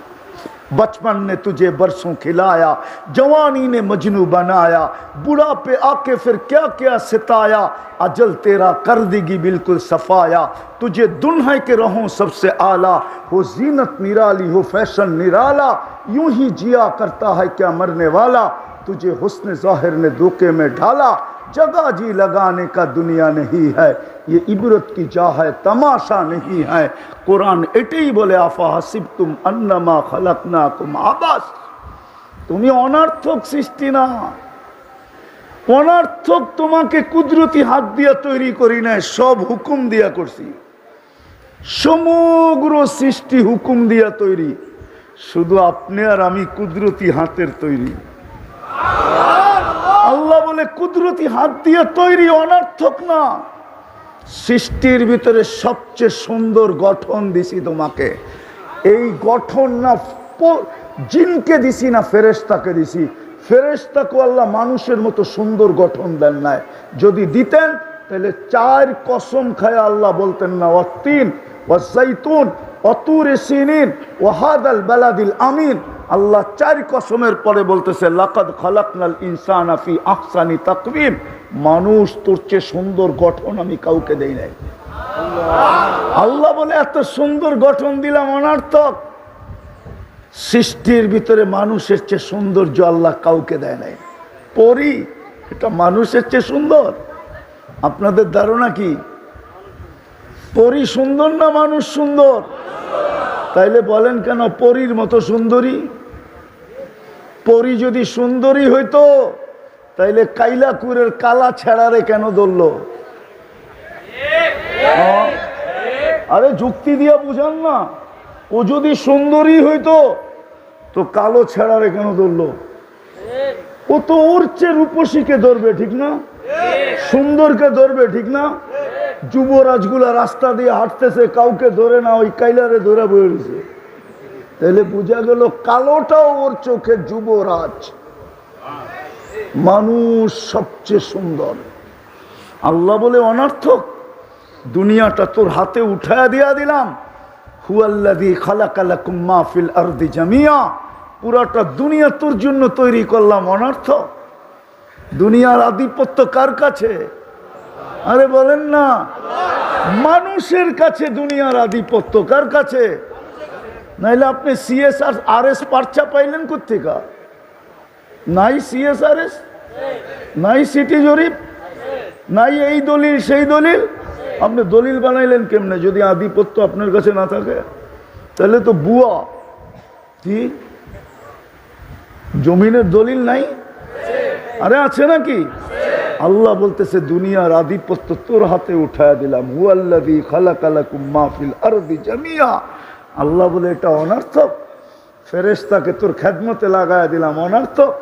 बचपन ने तुझे बरसों खिलाया, जवानी ने मजनू बनाया, बुढ़ापे आके फिर क्या क्या सिताया, अजल तेरा कर देगी बिल्कुल सफाया, तुझे दुल्हन के रहो सबसे आला, हो जीनत निराली हो फैशन निराला, यूं ही जिया करता है क्या मरने वाला, तुझे हुस्न ज़ाहिर ने धोखे में ढाला, जगह जी लगाने का दुनिया नहीं है, ये इबरत की जा है तमाशा नहीं है। कुरान एटाई बोले आफा हासिबतुम अन्नमा खलकनाकुम आबास। তুমি অনার্থক সৃষ্টি না, অনার্থক তোমাকে কুদরতি হাত দিয়া তৈরি করি না, সব হুকুম দিয়া করছি। সমগ্র সৃষ্টি হুকুম দিয়া তৈরি, শুধু আপনি আর আমি কুদরতি হাতের তৈরি। আল্লাহ বলে কুদরতি হাত দিয়ে তৈরি, অনার্থক না। সৃষ্টির ভিতরে সবচেয়ে সুন্দর গঠন দিছি তোমাকে। এই গঠন না জিনকে দিছি না ফেরেশতাকে দিছি। ফেরেশতাকে আল্লাহ মানুষের মতো সুন্দর গঠন দেন নাই। যদি দিতেন তাহলে 4 কসম খায় আল্লাহ বলতেন না, ওয়াত্তিন ওয়াজ্জাইতুন ওয়াতুরে সিনিন ওয়াহাদাল বালাদিল আমিন। আল্লাহ 4 কসমের পরে বলতেছে লাকাদ খালাকনাল ইনসানা ফি আহসানি তাকওয়িম। মানুষ তোর চেয়ে সুন্দর গঠন আমি কাউকে দেই নাই। আল্লাহ বলে এত সুন্দর গঠন দিলাম, অনার্থক। সৃষ্টির ভিতরে মানুষের চেয়ে সৌন্দর্য আল্লাহ কাউকে দেয় নাই। পরী এটা মানুষের চেয়ে সুন্দর? আপনাদের ধারণা কি পরী সুন্দর না মানুষ সুন্দর? তাইলে বলেন কেন পরীর মতো সুন্দরী? পরী যদি সুন্দরী হইতো তাইলে কাইলাকুরের কালা ছেড়ারে কেন ধরল? আরে যুক্তি দিয়া বুঝান না। ও যদি সুন্দরী হইতো তো কালো ছেড়ারে কেন ধরলো? ও তো ওর চেয়ে রূপসীকে ধরবে, ঠিক না? সুন্দরকে ধরবে, ঠিক না? যুবরাজগুলা রাস্তা দিয়ে হাঁটতেছে, কাউকে ধরে না, ওই কাইলারে ধরে বয়ে গেছে। তাহলে বোঝা গেল কালোটাও ওর চোখে যুবরাজ। মানুষ সবচেয়ে সুন্দর। আল্লাহ বলে অনার্থক, দুনিয়াটা তোর হাতে উঠায়া দিয়া দিলাম। হুয়াল্লাযী খালাকা লাকুম মা ফিল আরদি জামিয়া। পুরাটা দুনিয়া তোর জন্য তৈরি করলাম, অনার্থক। দুনিয়ার আধিপত্য কার কাছে? আরে বলেন না, মানুষের কাছে দুনিয়ার আধিপত্য। কার কাছে? নাইলে আপনি CSRS পার্চা পাইলেন কোত্থেকা? নাই CSRS, নাই সিটি জরিপ, নাই এই দলিল সেই দলিল। আপনি দলিল বানাইলেন কেমনে যদি আধিপত্য আপনার কাছে না থাকে? তাহলে তো বুয়া। কি জমিনের দলিল নাই? আরে আছে নাকি? আল্লাহ বলতেছে দুনিয়ার আধিপত্য তোর হাতে উঠায়া দিলাম। হুয়াল্লাযী খালাকা লাকুম মা ফিল আরদি জামিয়া। আল্লাহ বলে এটা অনার্থক। ফেরেশতাকে তোর খেদমতে লাগায়া দিলাম, অনার্থক।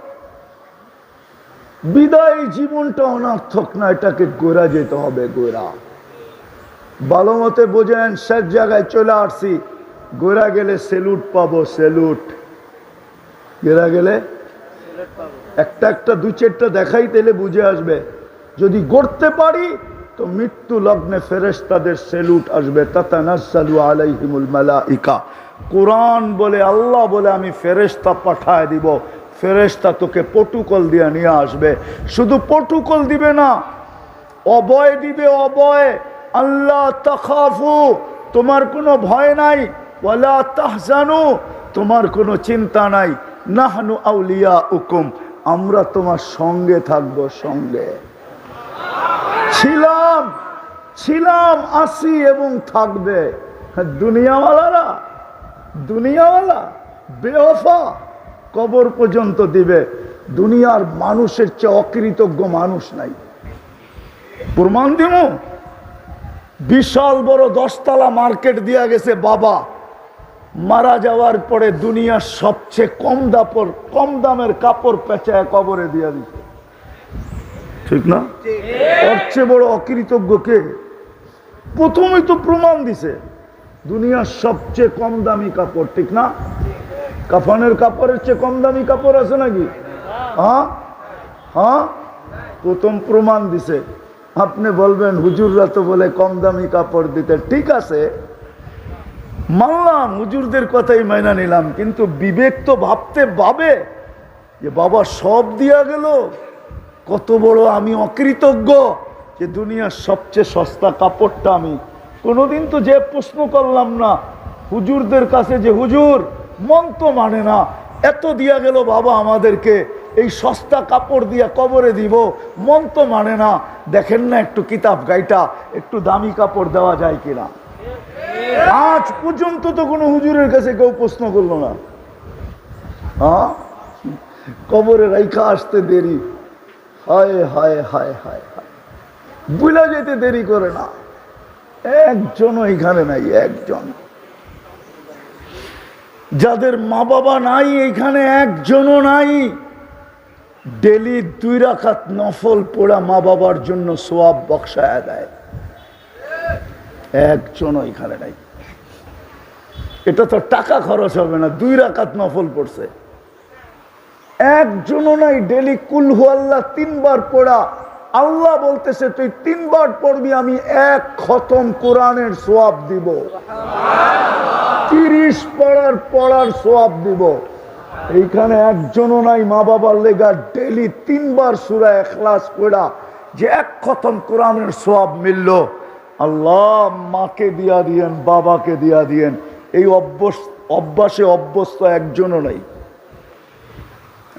বিদায় জীবনটা অনার্থক না, এটাকে গোরা যেতে হবে। গোরা ভালো মতে বোঝেন। শেষ জায়গায় চলে আসছি। গোরা গেলে সেলুট পাবো, সেলুট। গোরা গেলে একটা একটা 2-4টা দেখাই তাহলে বুঝে আসবে। যদি গড়তে পারি তো মৃত্যু লগ্নে ফেরেশতাদের সেলুট আসবে। তাতানাজ্জালু আলাইহিমুল মালাইকা। কোরআন বলে, আল্লাহ বলে আমি ফেরেশতা পাঠায় দিব। ফেরেশতা তোকে প্রটোকল দিয়ে নিয়ে আসবে। শুধু প্রটোকল দিবে না, অভয় দিবে। অভয়, আল্লাহ তাখাফু, তোমার কোনো ভয় নাই। ওয়ালা তাহজানু, তোমার কোনো চিন্তা নাই। নাহনু আউলিয়াউকুম, আমরা তোমার সঙ্গে থাকবো, সঙ্গে ছিলাম আসি এবং থাকবে। দুনিয়াওয়ালা বেওফা কবর পর্যন্ত দিবে। দুনিয়ার মানুষের চেয়ে অকৃতজ্ঞ মানুষ নাই। প্রমাণ দিব, বিশাল বড় 10 তলা মার্কেট দিয়া গেছে বাবা, মারা যাওয়ার পরে দুনিয়ার সবচেয়ে কম দামের কাপড় পেঁচায় কবরে দিয়া দিছে, ঠিক না? ওর চেয়ে বড় অকৃতজ্ঞ কে? প্রথমেই তো প্রমাণ দিছে দুনিয়ার সবচেয়ে কম দামি কাপড়, ঠিক না? কাফনের কাপড়ের চেয়ে কম দামি কাপড় আছে নাকি? হ্যাঁ, প্রথম প্রমাণ দিছে। আপনি বলবেন হুজুররা তো বলে কম দামি কাপড় দিতে, ঠিক আছে মানলাম, হুজুরদের কথাই মাইনা নিলাম, কিন্তু বিবেক তো ভাবে যে বাবা সব দিয়া গেল, কত বড় আমি অকৃতজ্ঞ যে দুনিয়ার সবচেয়ে সস্তা কাপড়টা আমি কোনোদিন তো যে প্রশ্ন করলাম না হুজুরদের কাছে যে হুজুর মন তো মানে না, এত দিয়া গেল বাবা আমাদেরকে, এই সস্তা কাপড় দিয়া কবরে দিব, মন তো মানে না, দেখেন না একটু কিতাব গাইটা একটু দামি কাপড় দেওয়া যায় কিনা। আজ পর্যন্ত তো কোনো হুজুরের কাছে কেউ প্রশ্ন করলো না। কবরে রাইখা আসতে দেরি, হায় হায় হায় হায় হায়, বুলা যেতে দেরি করে না। একজনও এখানে নাই, একজন। যাদের মা বাবা নাই এখানে একজনও নাই, ডেলি 2 রাকাত নফল পড়া মা বাবার জন্য সওয়াব বখশায়া দেয়, একজনও এখানে নাই। এটা তো টাকা খরচ হবে না, 2 রাকাত নফল পড়ছে, একজনও নাই। ডেলি কুল হু আল্লাহ 3 বার পড়া, আল্লাহ বলতেছে তুই 3 বার পড়বি, আমি 1 খতম কোরআনের সওয়াব দিব, 30 পড়ার সওয়াব দিব। এইখানে একজনও নাই মা বাবার লেগা ডেলি 3 বার সূরা ইখলাস পড়া যে 1 খতম কোরআনের সওয়াব মিলল। আল্লাহ মাকে দিয়া দিয়েন, বাবাকে দিয়া দিয়েন, এই অভ্যাসে অভ্যস্ত একজনও নাই।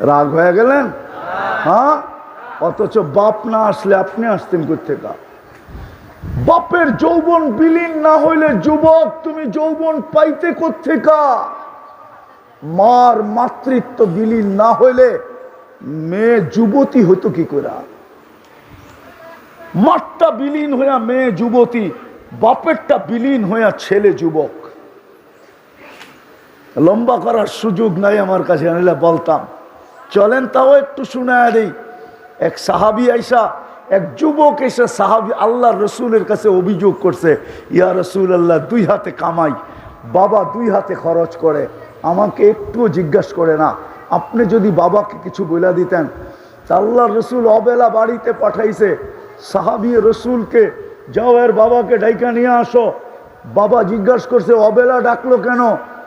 রাগ হয়ে গেলেন? হ্যাঁ, অথচ বাপ না আসলে আপনি আসতেন কোত্থেকে? বাপের যৌবন বিলীন না হইলে যুবক তুমি যৌবন পাইতে কোত্থেকে? মার মাতৃত্ব বিলীন না হইলে মেয়ে যুবতী হতো কি করে? মারটা বিলীন হইয়া মেয়ে যুবতী, বাপেরটা বিলীন হইয়া ছেলে যুবক। লম্বা করার সুযোগ নাই আমার কাছে, আনিলে বলতাম, চলেন তাও একটু শোনায় দেই। এক সাহাবী আইসা, এক যুবক এসে সাহাবী আল্লাহ রসুলের কাছে অভিযোগ করছে, ইয়া রসুল আল্লাহ 2 হাতে কামাই, বাবা 2 হাতে খরচ করে, আমাকে একটু জিজ্ঞাসা করে না, আপনি যদি বাবাকে কিছু বলে দিতেন। আল্লাহ রসুল অবেলা বাড়িতে পাঠাইছে সাহাবী রসুলকে, যাও এর বাবাকে ডাইকা নিয়ে আসো। বাবা জিজ্ঞাসা করছে অবেলা ডাকলো কেন?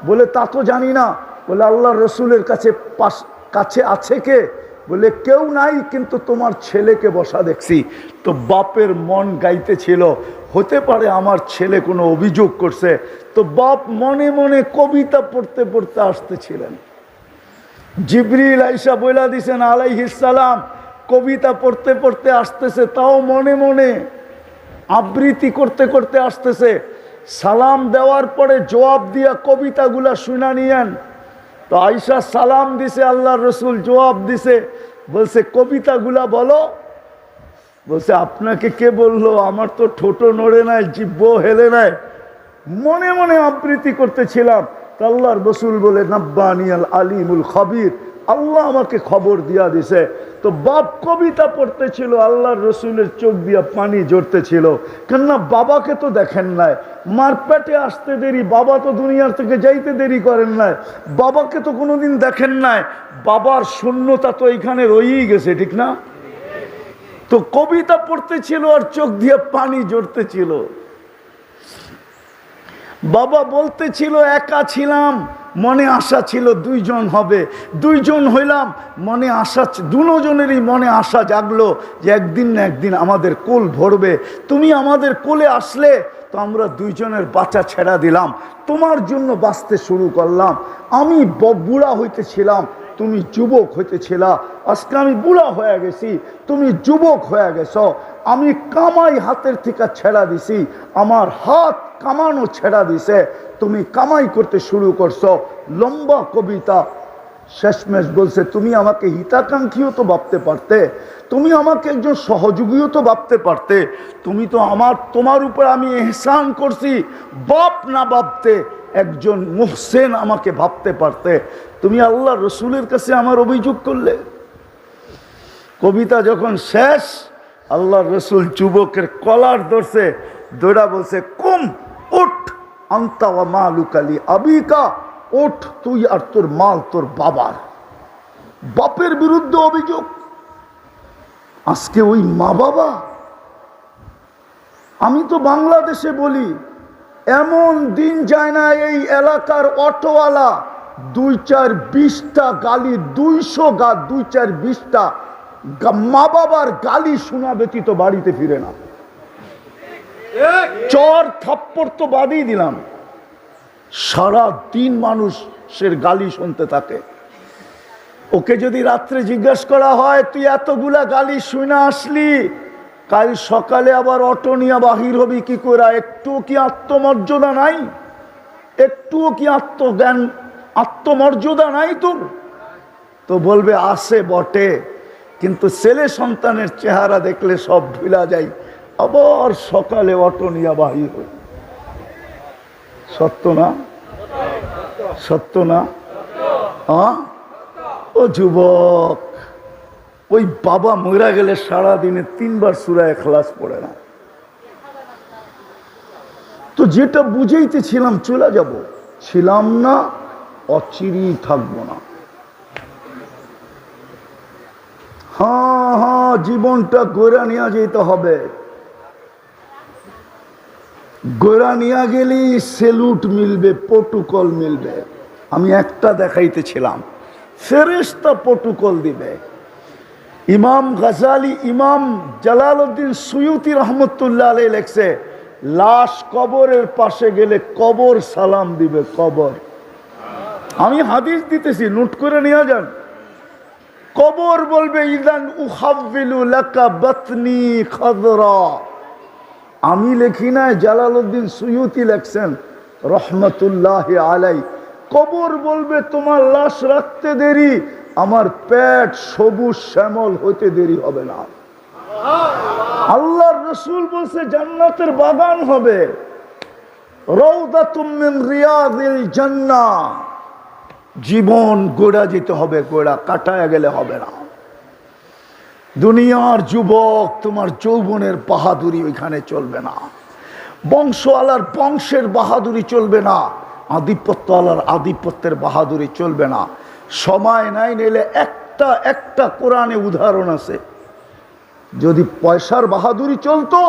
বলে তা তো জানি না। বলে আল্লাহ রসুলের কাছে আছে কে? বলে কেউ নাই, কিন্তু তোমার ছেলেকে বসা দেখছি। তো বাপের মন গাইতেছিল, হতে পারে আমার ছেলে কোনো অভিযোগ করছে। তো বাপ মনে মনে কবিতা পড়তে পড়তে আসতেছিলেন, জিবরিল আইসা বইলা দিছেন আলাইহিস সালাম কবিতা পড়তে পড়তে আসতেছে, তাও মনে মনে আবৃত্তি করতে করতে আসতেছে। সালাম দেওয়ার পরে জবাব দিয়া কবিতাগুলা শুনা নিয়েন। তো আয়েশা সালাম দিছে, আল্লাহর রসুল জবাব দিছে, বলছে কবিতাগুলা বলো। বলছে আপনাকে কে বললো? আমার তো ঠোঁটো নড়ে নাই, জিহ্বা হেলে নাই, মনে মনে আবৃত্তি করতেছিলাম। তো আল্লাহর রসুল বলে নাব্বানিয়াল আলিমুল খাবির, আল্লাহ আমাকে খবর দিয়া দিছে। তো বাপ কবিতা পড়তেছিল, আল্লাহর রসুলের চোখ দিয়া পানি ঝরতেছিল, কেননা বাবাকে তো দেখেন নাই, মার পেটে আসতে দেরি, বাবা তো দুনিয়ার থেকে যাইতে দেরি করেন নাই, বাবাকে তো কোনোদিন দেখেন নাই, বাবার শূন্যতা তো এখানে রয়েই গেছে, ঠিক না? তো কবিতা পড়তেছিল আর চোখ দিয়ে পানি ঝরতেছিল। বাবা বলতেছিল একা ছিলাম, মনে আশা ছিল 2 জন হবে, 2 জন হইলাম, মনে আশা, দুজনেরই মনে আশা জাগলো যে একদিন না একদিন আমাদের কোল ভরবে। তুমি আমাদের কোলে আসলে তো আমরা 2 জনের বাচ্চা ছেড়া দিলাম, তোমার জন্য বাঁচতে শুরু করলাম। আমি বুড়া হইতেছিলাম, তুমি যুবক হইতেছিলা, আজকে আমি বুড়া হয়ে গেছি, তুমি যুবক হয়ে গেছো। আমি কামাই হাতের থেকে ছেড়া দিছি, আমার হাত কামানো ছেড়া দিছে, তুমি কামাই করতে শুরু করছো। লম্বা কবিতা, শেষমেশ বলছে তুমি আমাকে হিতাকাঙ্ক্ষীও তো ভাবতে পারতে, তুমি আমাকে একজন সহযোগীও তো ভাবতে পারতে, তুমি তো তোমার উপর আমি এহসান করছি, বাপ না ভাবতে একজন মুহসেন আমাকে ভাবতে পারতে, তুমি আল্লাহ রসুলের কাছে আমার অভিযোগ করলে। কবিতা যখন শেষ, আল্লাহ রসুল যুবকের কলার ধরছে, দৌড়া বলছে কুম উঠ, আন্তা ওয়া মালুকালি আবিকা, ওঠ তুই আর তোর মাল তোর বাবার। বাপের বিরুদ্ধে অভিযোগ। আজকে ওই মা বাবা, আমি তো বাংলাদেশে বলি, এমন দিন যায় না এই এলাকার অটোওয়ালা 2-4-20টা গালি, 200-2-4-20টা মা বাবার গালি শোনা ব্যতীত বাড়িতে ফিরে না। চর থাপ্পড় তো বাদই দিলাম, সারা দিন মানুষের গালি শুনতে থাকে। ওকে যদি রাত্রে জিজ্ঞাসা করা হয় তুই এতগুলা গালি শুনে আসলি, কাল সকালে আবার অটো নিয়ে বাহির হবি কি করে? একটু কি আত্মমর্যাদা নাই? একটুও কি আত্মজ্ঞান, আত্মমর্যাদা নাই তোর? তো বলবে আছে বটে, কিন্তু ছেলে সন্তানের চেহারা দেখলে সব ভুলা যায়, আবার সকালে অটো নিয়ে বাহির হই। সত্য না? সত্য না? ও যুবক, ওই বাবা মরা গেলে সারাদিনে 3 বার সূরা ইখলাস পড়ে না। তো যেটা বুঝাইতেছিলাম চলে যাব, ছিলাম না, অচিরেই থাকবো না। হ্যাঁ, জীবনটা গড়া নিয়ে যেতে হবে। গড়া নিয়ে গেলেই সেলুট মিলবে, প্রটোকল মিলবে। আমি একটা দেখাইতেছিলাম, ফেরেশতা প্রটোকল দিবে। ইমাম গাজালি, ইমাম জালালউদ্দিন সুয়ুতি রহমতুল্লাহ আলাইহি লেখছে, লাশ কবরের পাশে গেলে কবর সালাম দিবে, কবর। আমি হাদিস দিতেছি, নোট করে নিয়ে যান। কবর বলবে ইদান উহাব্বিলু লাকা বাতনি খাদরা। আমি লেখি না, জালালউদ্দিন সুয়ুতি লেখছেন রহমতুল্লাহি আলাইহি। কবর বলবে তোমার লাশ রাখতে দেরি, আমার পেট সবুজ শ্যামল হতে দেরি হবে না। আল্লাহর রাসূল বলছে জান্নাতের বাগান হবে, রাউদাতুম মিন রিয়াদিল জান্নাহ। জীবন গোড়া যেতে হবে, গোড়া কাটায় গেলে হবে না। দুনিয়ার যুবক, তোমার যৌবনের বাহাদুরি ওইখানে চলবে না, বংশওয়ালার বংশের বাহাদুরি চলবে না, আধিপত্যওয়ালার আধিপত্যের বাহাদুরি চলবে না। সময় নাই, নিলে একটা কোরআনে উদাহরণ আছে। যদি পয়সার বাহাদুরি চলতো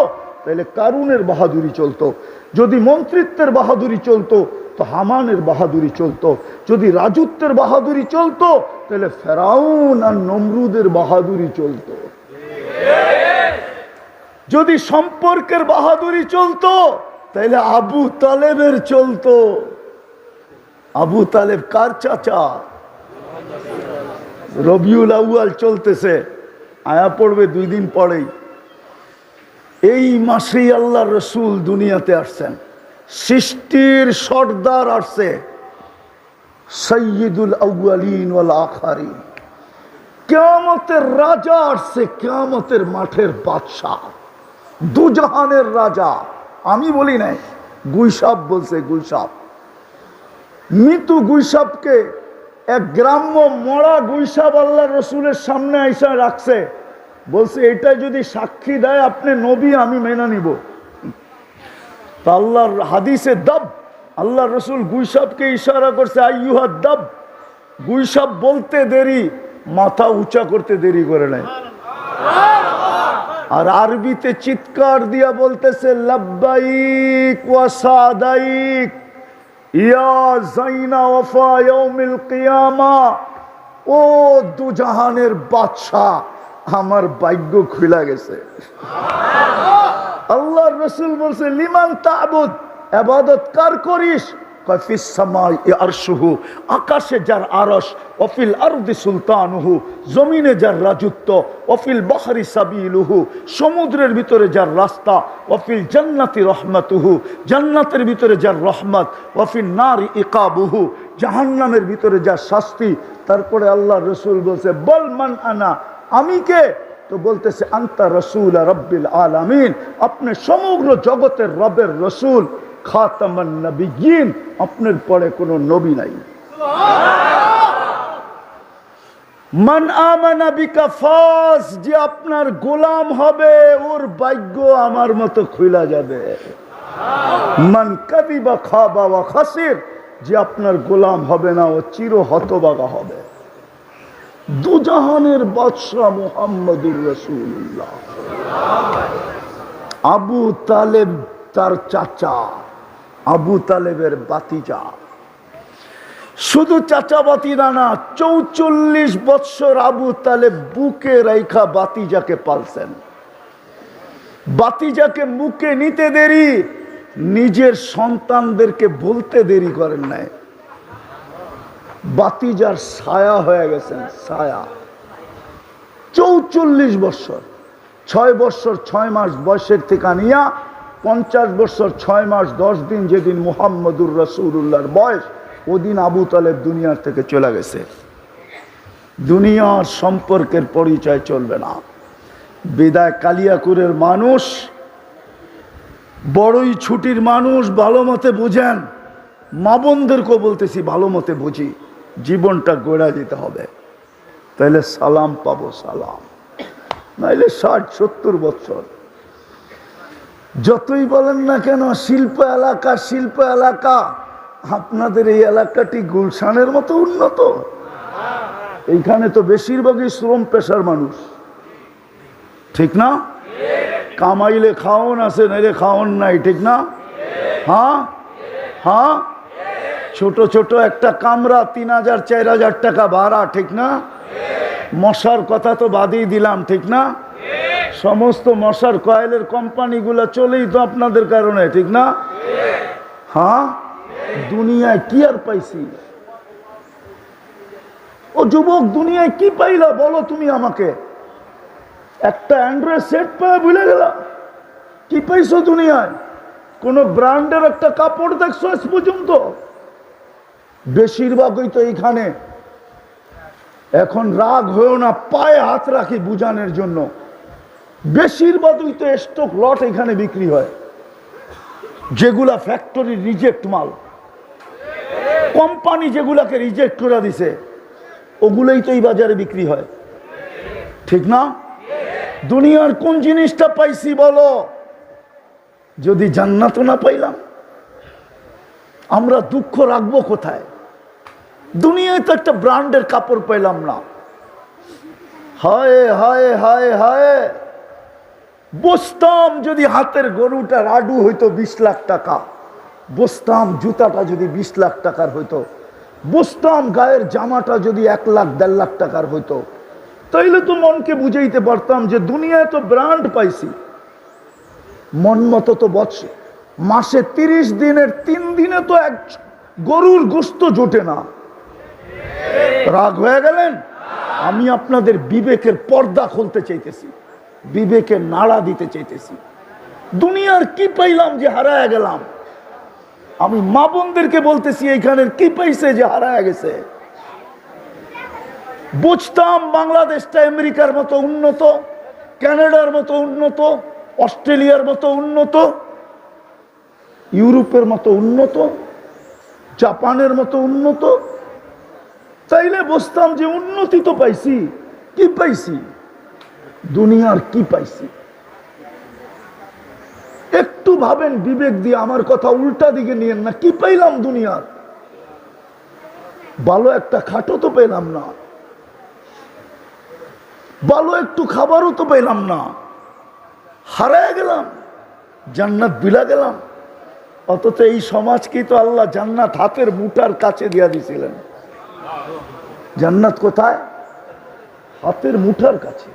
তাহলে কারুনের বাহাদুরি চলতো, যদি মন্ত্রিত্বের বাহাদুরি চলতো তো হামানের বাহাদুরি চলতো, যদি রাজত্বের বাহাদুরি চলতো তাহলে ফেরাউন আর নমরুদের বাহাদুরি চলতো, যদি সম্পর্কের বাহাদুরি চলতো তাহলে আবু তালেবের চলতো। আবু তালেব কার চাচা? রবিউল আউয়াল চলতেছে, আয়া পড়বে 2 দিন পরেই। এই মাসেই আল্লাহ রসুল দুনিয়াতে আসছেন, সৃষ্টির সর্দার আসছে, সাইয়্যিদুল আউয়ালিন ওয়াল আখিরিন। কিয়ামতের রাজা আসছে, কিয়ামতের মাঠের বাদশাহ, দুজাহানের রাজা। আমি বলি নাই, গুইসাপ বলছে, গুইসাপ। মৃত্যু গুইসাপকে, এক গ্রাম্য মরা গুইসাপ আল্লাহ রসুলের সামনে আইসা রাখছে, বলছে এটা যদি সাক্ষী দেয় আপনি নবী, আমি মেনে নিব। তা আল্লাহর হাদিসে দাব, আল্লাহ রসুল গুইসাপকে ইশারা করছে, আইয়ুহা দাব। গুইসাপ বলতে দেরি, মাথা উঁচা করতে দেরি করে নাই। আর আরবিতে চিৎকার দিয়া বলতেছে, লাব্বাইক ওয়া সাদাইক ইয়া যাইনা ওয়াফা ইয়াউমিল কিয়ামা। ও দুজাহানের বাদশাহ, আমার ভাগ্য খুলে গেছে। আল্লাহর রাসূল বলছে, লিমান তা'বুদ, ইবাদত কার করিস? ফিস সামাই আরশুহু, আকাশে যার আরশ, ওয়াফিল আরদি সুলতানুহু, জমিনে যার রাজত্ব, ওয়াফিল বাহরি সাবিলুহু, সমুদ্রের ভিতরে যার রাস্তা, ওয়াফিল জান্নাতি রহমাতুহু, জান্নাতের ভিতরে যার রহমত, ওয়াফিল নারি ইকাবুহু, জাহান্নামের ভিতরে যার শাস্তি। তারপরে আল্লাহ রসুল বলছে বল মান আনা, আমি কে? তো বলতেছে আনতা রসুল রব্বিল আলামিন, আপনি সমগ্র জগতের রবের রসুল, খাতামান নবিয়্যিন, আপনার পরে কোনো নবী নাই। মান আমানা বিকা ফাস, যে আপনার গোলাম হবে ওর ভাগ্য আমার মতো খুলে যাবে। মান কাযিবা খাবা ওয়া খাসির, যে আপনার গোলাম হবে না ও চির হতভাগা হবে। দুজাহানের বাদশা মুহাম্মদুর রাসূলুল্লাহ। আবু তালেব তার চাচা, আবু তালেবের বাতিজা, শুধু চাচা বাতিরা না, 44 বৎসর আবু তালেব বুকে রাইখা বাতিজাকে পালছেন। বাতিজাকে মুখে নিতে দেরি, নিজের সন্তানদেরকে বলতে দেরি করেন নাই। বাতিজার ছায়া হয়ে গেছেন, ছায়া। 44 বৎসর, 6 বৎসর 6 মাস বয়সের থেকে নিয়া 50 বৎসর 6 মাস 10 দিন যেদিন মুহাম্মদুর রাসূলুল্লাহর বয়স, ওদিন আবু তালেব দুনিয়ার থেকে চলে গেছে। দুনিয়ার সম্পর্কের পরিচয় চলবে না। বিদায় কালিয়াকুরের মানুষ, বড়ই ছুটির মানুষ, ভালো মতে বুঝেন। মা বোনদেরকেও বলতেছি ভালো মতে বুঝি, জীবনটা গড়া যেতে হবে, তাইলে সালাম পাবো, সালাম। নাইলে 60-70 বছর যতই বলেন না কেন শিল্প এলাকা, শিল্প এলাকা, আপনাদের এই এলাকাটি গুলশানের মতো উন্নত? এইখানে তো বেশিরভাগই শ্রম পেশার মানুষ, ঠিক না? কামাইলে খাওন আছে, নাইলে খাওন নাই, ঠিক না? হ্যাঁ হ্যাঁ, ছোট ছোট একটা কামরা 3000-4000 টাকা ভাড়া, ঠিক না? মশার কথা তো বাদই দিলাম, ঠিক না? সমস্ত মশার কয়েলের কোম্পানিগুলো চলেই তো আপনাদের কারণে, ঠিক না? হ্যাঁ, দুনিয়ায় কি আর পাইছি? ও যুবক, দুনিয়ায় কি পাইলা বলো তুমি আমাকে? একটা অ্যান্ড্রয়েড সেট পায় ভুলে গেলা? কি পাইছো দুনিয়ায়? কোন ব্র্যান্ডের একটা কাপড় দেখছো আজ পর্যন্ত? বেশিরভাগই তো এইখানে। এখন রাগ হয়েও না, পায়ে হাত রাখি বুঝানোর জন্য। বেশিরভাগই তো স্টক লট এখানে বিক্রি হয়, যেগুলা ফ্যাক্টরি রিজেক্ট মাল, কোম্পানি যেগুলাকে রিজেক্ট করে দিছে, ওগুলোই তো এই বাজারে বিক্রি হয়, ঠিক না? দুনিয়ার কোন জিনিসটা পাইছি বলো? যদি জান্নাত না পাইলাম, আমরা দুঃখ রাখবো কোথায়? দুনিয়ায় তো একটা ব্র্যান্ডের কাপড় পাইলাম না। হায় হায় হায় হায়, বসতাম যদি হাতের গরুটা রাডু হইতো 20 লাখ টাকা, বসতাম জুতাটা যদি 20 লাখ টাকার হইতো, বসতাম গায়ের জামাটা যদি 1 লাখ 1.5 লাখ টাকার হইতো, তাইলে তো মনকে বুঝাইতে পারতাম যে দুনিয়ায় তো ব্র্যান্ড পাইছি। মন মতো তো বছর মাসে 30 দিনের 3 দিনে তো এক গরুর গোশত জোটে না। রাগ হয়ে গেলেন? আমি আপনাদের বিবেকের পর্দা খুলতে চাইতেছি, বিবেকের নাড়া দিতে চাইতেছি। দুনিয়ার কি পাইলাম যে হারায় গেলাম? আমি মা বোনদেরকে বলতেছি এইখানের কি পাইছে যে হারায় গেছে? বুঝতাম বাংলাদেশটা আমেরিকার মতো উন্নত, কানাডার মতো উন্নত, অস্ট্রেলিয়ার মতো উন্নত, ইউরোপের মতো উন্নত, জাপানের মতো উন্নত, তাইলে বুঝতাম যে উন্নতি তো পাইছি। কি পাইছি? দুনিয়ার কি পাইছি? একটু ভাবেন বিবেক দিয়ে, আমার কথা উল্টা দিকে নিয়েন না। কি পাইলাম দুনিয়ার? ভালো একটা খাটও তো পেলাম না, ভালো একটু খাবারও তো পেলাম না, হারায় গেলাম, জান্নাত বিলা গেলাম। অথচ এই সমাজকেই তো আল্লাহ জান্নাত হাতের মুঠার কাছে দিয়া দিয়েছিলেন। জান্নাত কোথায়? হাতের মুঠার কাছে।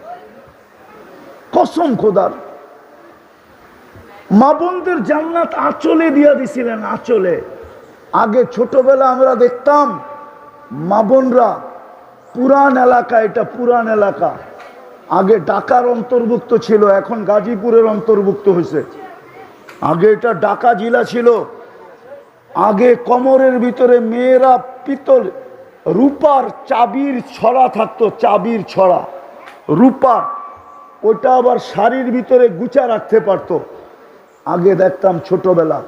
কসম খোদার, মা বোনদের জান্নাত আঁচলে দিয়া দিছিলেন, আঁচলে। আগে ছোটবেলা আমরা দেখতাম মা বোনরা, পুরান এলাকা, এটা পুরান এলাকা, আগে ঢাকার অন্তর্ভুক্ত ছিল, এখন গাজীপুরের অন্তর্ভুক্ত হয়েছে। আগে এটা ঢাকা জেলা ছিল। আগে কোমরের ভিতরে মেয়েরা পিতল রূপার চাবির ছড়া থাকতো, চাবির ছড়া রূপার, ওটা আবার শাড়ির ভিতরে গুছা রাখতে পারতো। আগে দেখতাম ছোটবেলা,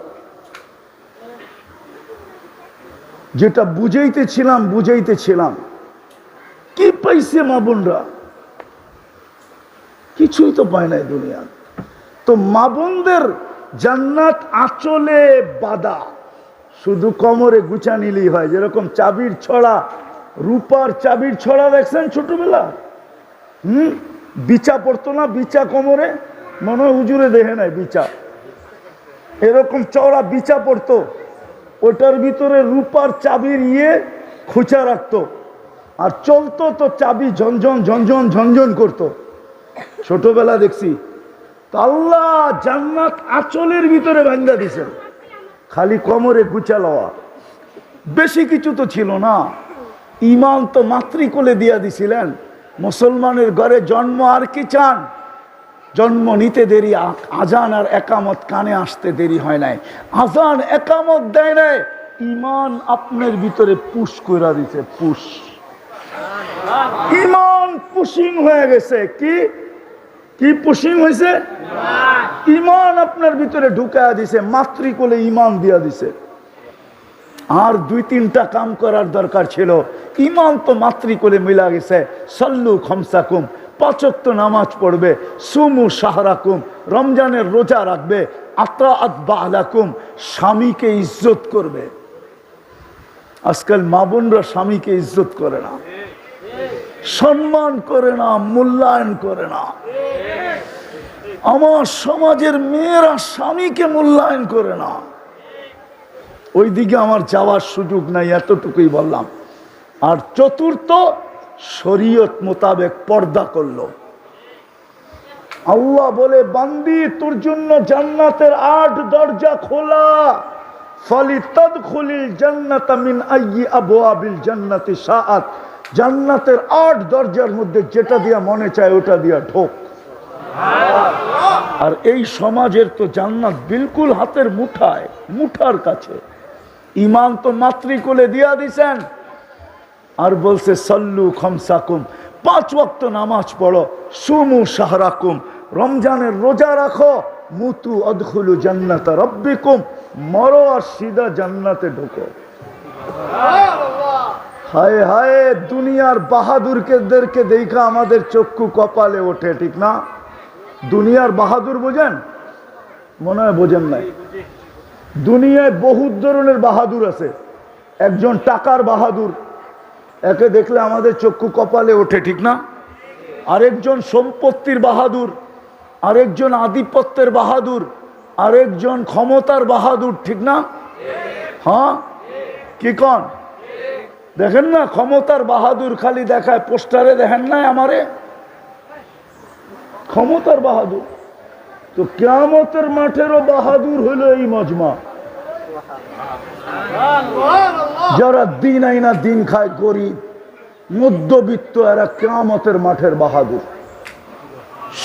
যেটা বুঝাইতেছিলাম কি পাইছে মা বোনরা? কিছুই তো পায় নাই দুনিয়া। তো মা বোনদের জান্নাত আঁচলে বাঁধা, শুধু কোমরে গুছা নিলেই হয়। যেরকম চাবির ছড়া, রূপার চাবির ছড়া দেখছেন ছোটবেলা? বিচা পড়তো না, বিচা কোমরে, মনে হয় হুজুরে দেখে নাই বিচা, এরকম চওড়া বিচা পড়তো, ওটার ভিতরে রূপার চাবির খোঁচা রাখতো, আর চলতো তো চাবি ঝনঝন ঝনঝন ঝনঝন করতো। ছোটবেলা দেখছি। আল্লাহ জান্নাত আঁচলের ভিতরে ভাঙ্গা দিছে, খালি কোমরে গুছা লওয়া, বেশি কিছু তো ছিল না। ইমান তো মাতৃকোলে দিয়া দিছিলেন। মুসলমানের ঘরে জন্ম, আর কি চান? জন্ম নিতে দেরি, আজান আর একামত কানে আসতে দেরি হয় নাই। আজান একামত দেয় নাই, ইমান আপনার ভিতরে পুশ কইরা দিছে, পুশ, ইমান পুশিং হয়ে গেছে। কি কি পুশিং হয়েছে? ইমান আপনার ভিতরে ঢুকায়া দিছে, মাতৃকোলে ইমান দিয়া দিছে। আর দুই তিনটা কাম করার দরকার ছিল, ইমান তো মাতৃকোলে মিলা গেছে। সল্লু খমসাকুম, 5 ওয়াক্ত নামাজ পড়বে, সুমু শাহরাকুম, রমজানের রোজা রাখবে, আতাআত বালাকুম, স্বামীকে ইজ্জত করবে। আজকাল মা বোনরা স্বামীকে ইজ্জত করে না, সম্মান করে না, মূল্যায়ন করে না। আমার সমাজের মেয়েরা স্বামীকে মূল্যায়ন করে না। ওইদিকে আমার যাওয়ার সুযোগ নাই, এতটুকুই বললাম। আর চতুর্থ, শরীয়ত মোতাবেক পর্দা করলো। আল্লাহ বলে, বান্দি তোর জন্য জান্নাতের 8 দরজা খোলা, ফালিতাদখুলিল জান্নাতা মিন আইয়ি আবওয়াবিল জান্নাতি শাআত। জান্নাতের 8 দরজার মধ্যে যেটা দিয়া মনে চায় ওটা দিয়া ঢোক। আর এই সমাজের তো জান্নাত বিলকুল হাতের মুঠায়, মুঠার কাছে। ইমান তো মাতৃকোলে দিয়া দিছেন, আর বলছে সল্লু খমসাকুম, 5 ওয়াক্ত নামাজ পড়ো, সুমু শাহরাকুম, রমজানের রোজা রাখো, মুতু আদখুলু জান্নাতা রাব্বিকুম, মরো আর সিধা জান্নাতে ঢোকো। হায় হায়, দুনিয়ার বাহাদুরদেরকে দেখা আমাদের চক্ষু কপালে ওঠে, ঠিক না? দুনিয়ার বাহাদুর বোঝেন? মনে হয় বোঝেন নাই। দুনিয়ায় বহুত ধরনের বাহাদুর আছে। একজন টাকার বাহাদুর, একে দেখলে আমাদের চক্ষু কপালে ওঠে, ঠিক না? আরেকজন সম্পত্তির বাহাদুর, আরেকজন আধিপত্যের বাহাদুর, আরেকজন ক্ষমতার বাহাদুর, ঠিক না? হ্যাঁ, কি কন? দেখেন না, ক্ষমতার বাহাদুর খালি দেখায় পোস্টারে, দেখেন না আমারে ক্ষমতার বাহাদুর। তো কিয়ামতের মাঠেরও বাহাদুর হলো এই মজমা, যারা দিন আইনা দিন খায়, গরিব মধ্যবিত্ত, এরা কিয়ামতের মাঠের বাহাদুর।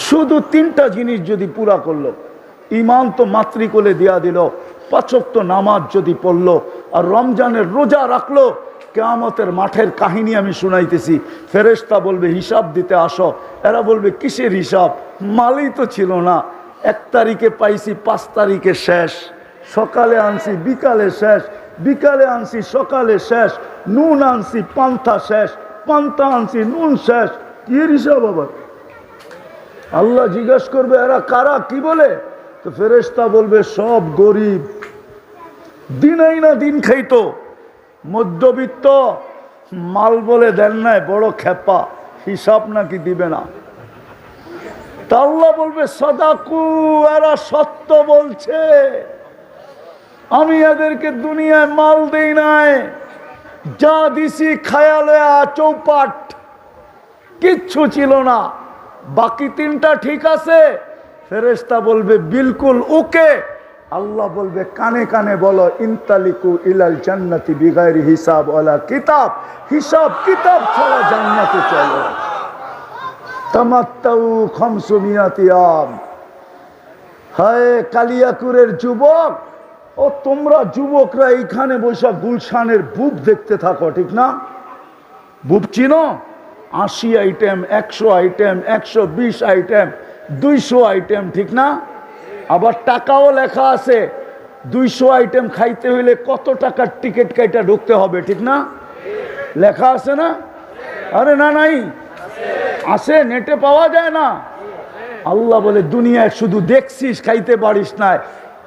শুধু 3টা জিনিস যদি পুরা করলো, ইমান তো মাতৃকোলে দিয়া দিল, 5 ওয়াক্ত নামাজ যদি পড়লো, আর রমজানের রোজা রাখলো, কিয়ামতের মাঠের কাহিনী আমি শুনাইতেছি। ফেরেশতা বলবে হিসাব দিতে আসো। এরা বলবে কিসের হিসাব? মালই তো ছিল না, 1 তারিখে পাইছি, 5 তারিখে শেষ, সকালে আনছি বিকালে শেষ, বিকালে আনছি সকালে শেষ, নুন আনছি পান্তা শেষ, পান্তা আনছি নুন শেষ। কি হিসাব আবার? আল্লাহ জিজ্ঞাসা করবে এরা কারা, কি বলে? তো ফেরেশতা বলবে সব গরিব, দিন আইনা দিন খাইতো, মধ্যবিত্ত, মাল বলে দেন নাই, বড় খেপা, হিসাব নাকি দিবে না। তা আল্লাহ বলবে সাদাকু, এরা সত্য বলছে, আমি এদেরকে দুনিয়ায় মাল দেই নাই, যা দিছি খায়ালে চৌপাট, কিচ্ছু ছিল না। বাকি 3টা ঠিক আছে? ফেরেশতা বলবে বিলকুল ওকে। আল্লাহ বলবে কানে কানে বলো ইনতালিকু ইলাল জান্নাতি বিগাইরি হিসাব ওয়ালা কিতাব, হিসাব কিতাব ছাড়া জান্নাতে চলো। তামাত্তাউ খামসুমিয়াতি আম। হায় কালিয়াকুরের যুবক, ও তোমরা যুবকরা এইখানে বসে গুলশানের বুব দেখতে থাকো, ঠিক না? বুব চিনো? 80 আইটেম, 100 আইটেম, 120 আইটেম, 200 আইটেম, ঠিক না? আবার টাকাও লেখা আছে, 200 আইটেম খাইতে হইলে কত টাকার টিকিট কাইটা ঢুকতে হবে, ঠিক না? লেখা আছে না? আরে না, নাই আছে, নেটে পাওয়া যায় না। আল্লাহ বলে দুনিয়ায় শুধু দেখছিস, খাইতে পারিস না,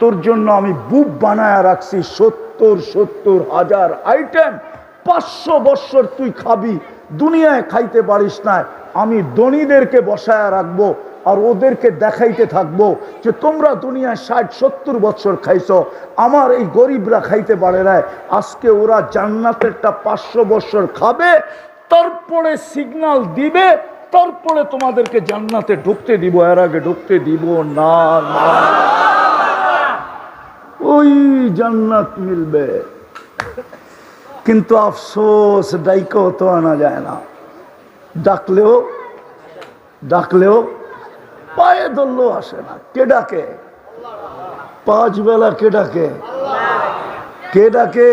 তোর জন্য আমি বুব বানায় রাখছি 70,000 আইটেম। 500 বছর তুই খাবি, দুনিয়ায় খাইতে পারিস না, আমি ধনীদেরকে বসায় রাখবো আর ওদেরকে দেখাইতে থাকবো যে তোমরা দুনিয়ায় 60-70 বছর খাইছো, আমার এই গরিবরা খাইতে পারে না। আজকে ওরা জান্নাতেরটা 500 বছর খাবে, তারপরে সিগন্যাল দিবে, তারপরে তোমাদেরকে জান্নাতে ঢুকতে দিব, এর আগে ঢুকতে দিব না। ওই জান্নাত মিলবে, কিন্তু আফসোস ডাইকেও তো আনা যায় না। ডাকলেও পায়ে ধরলেও আসে না। কে ডাকে? 5 বেলা কে ডাকে? কে ডাকে?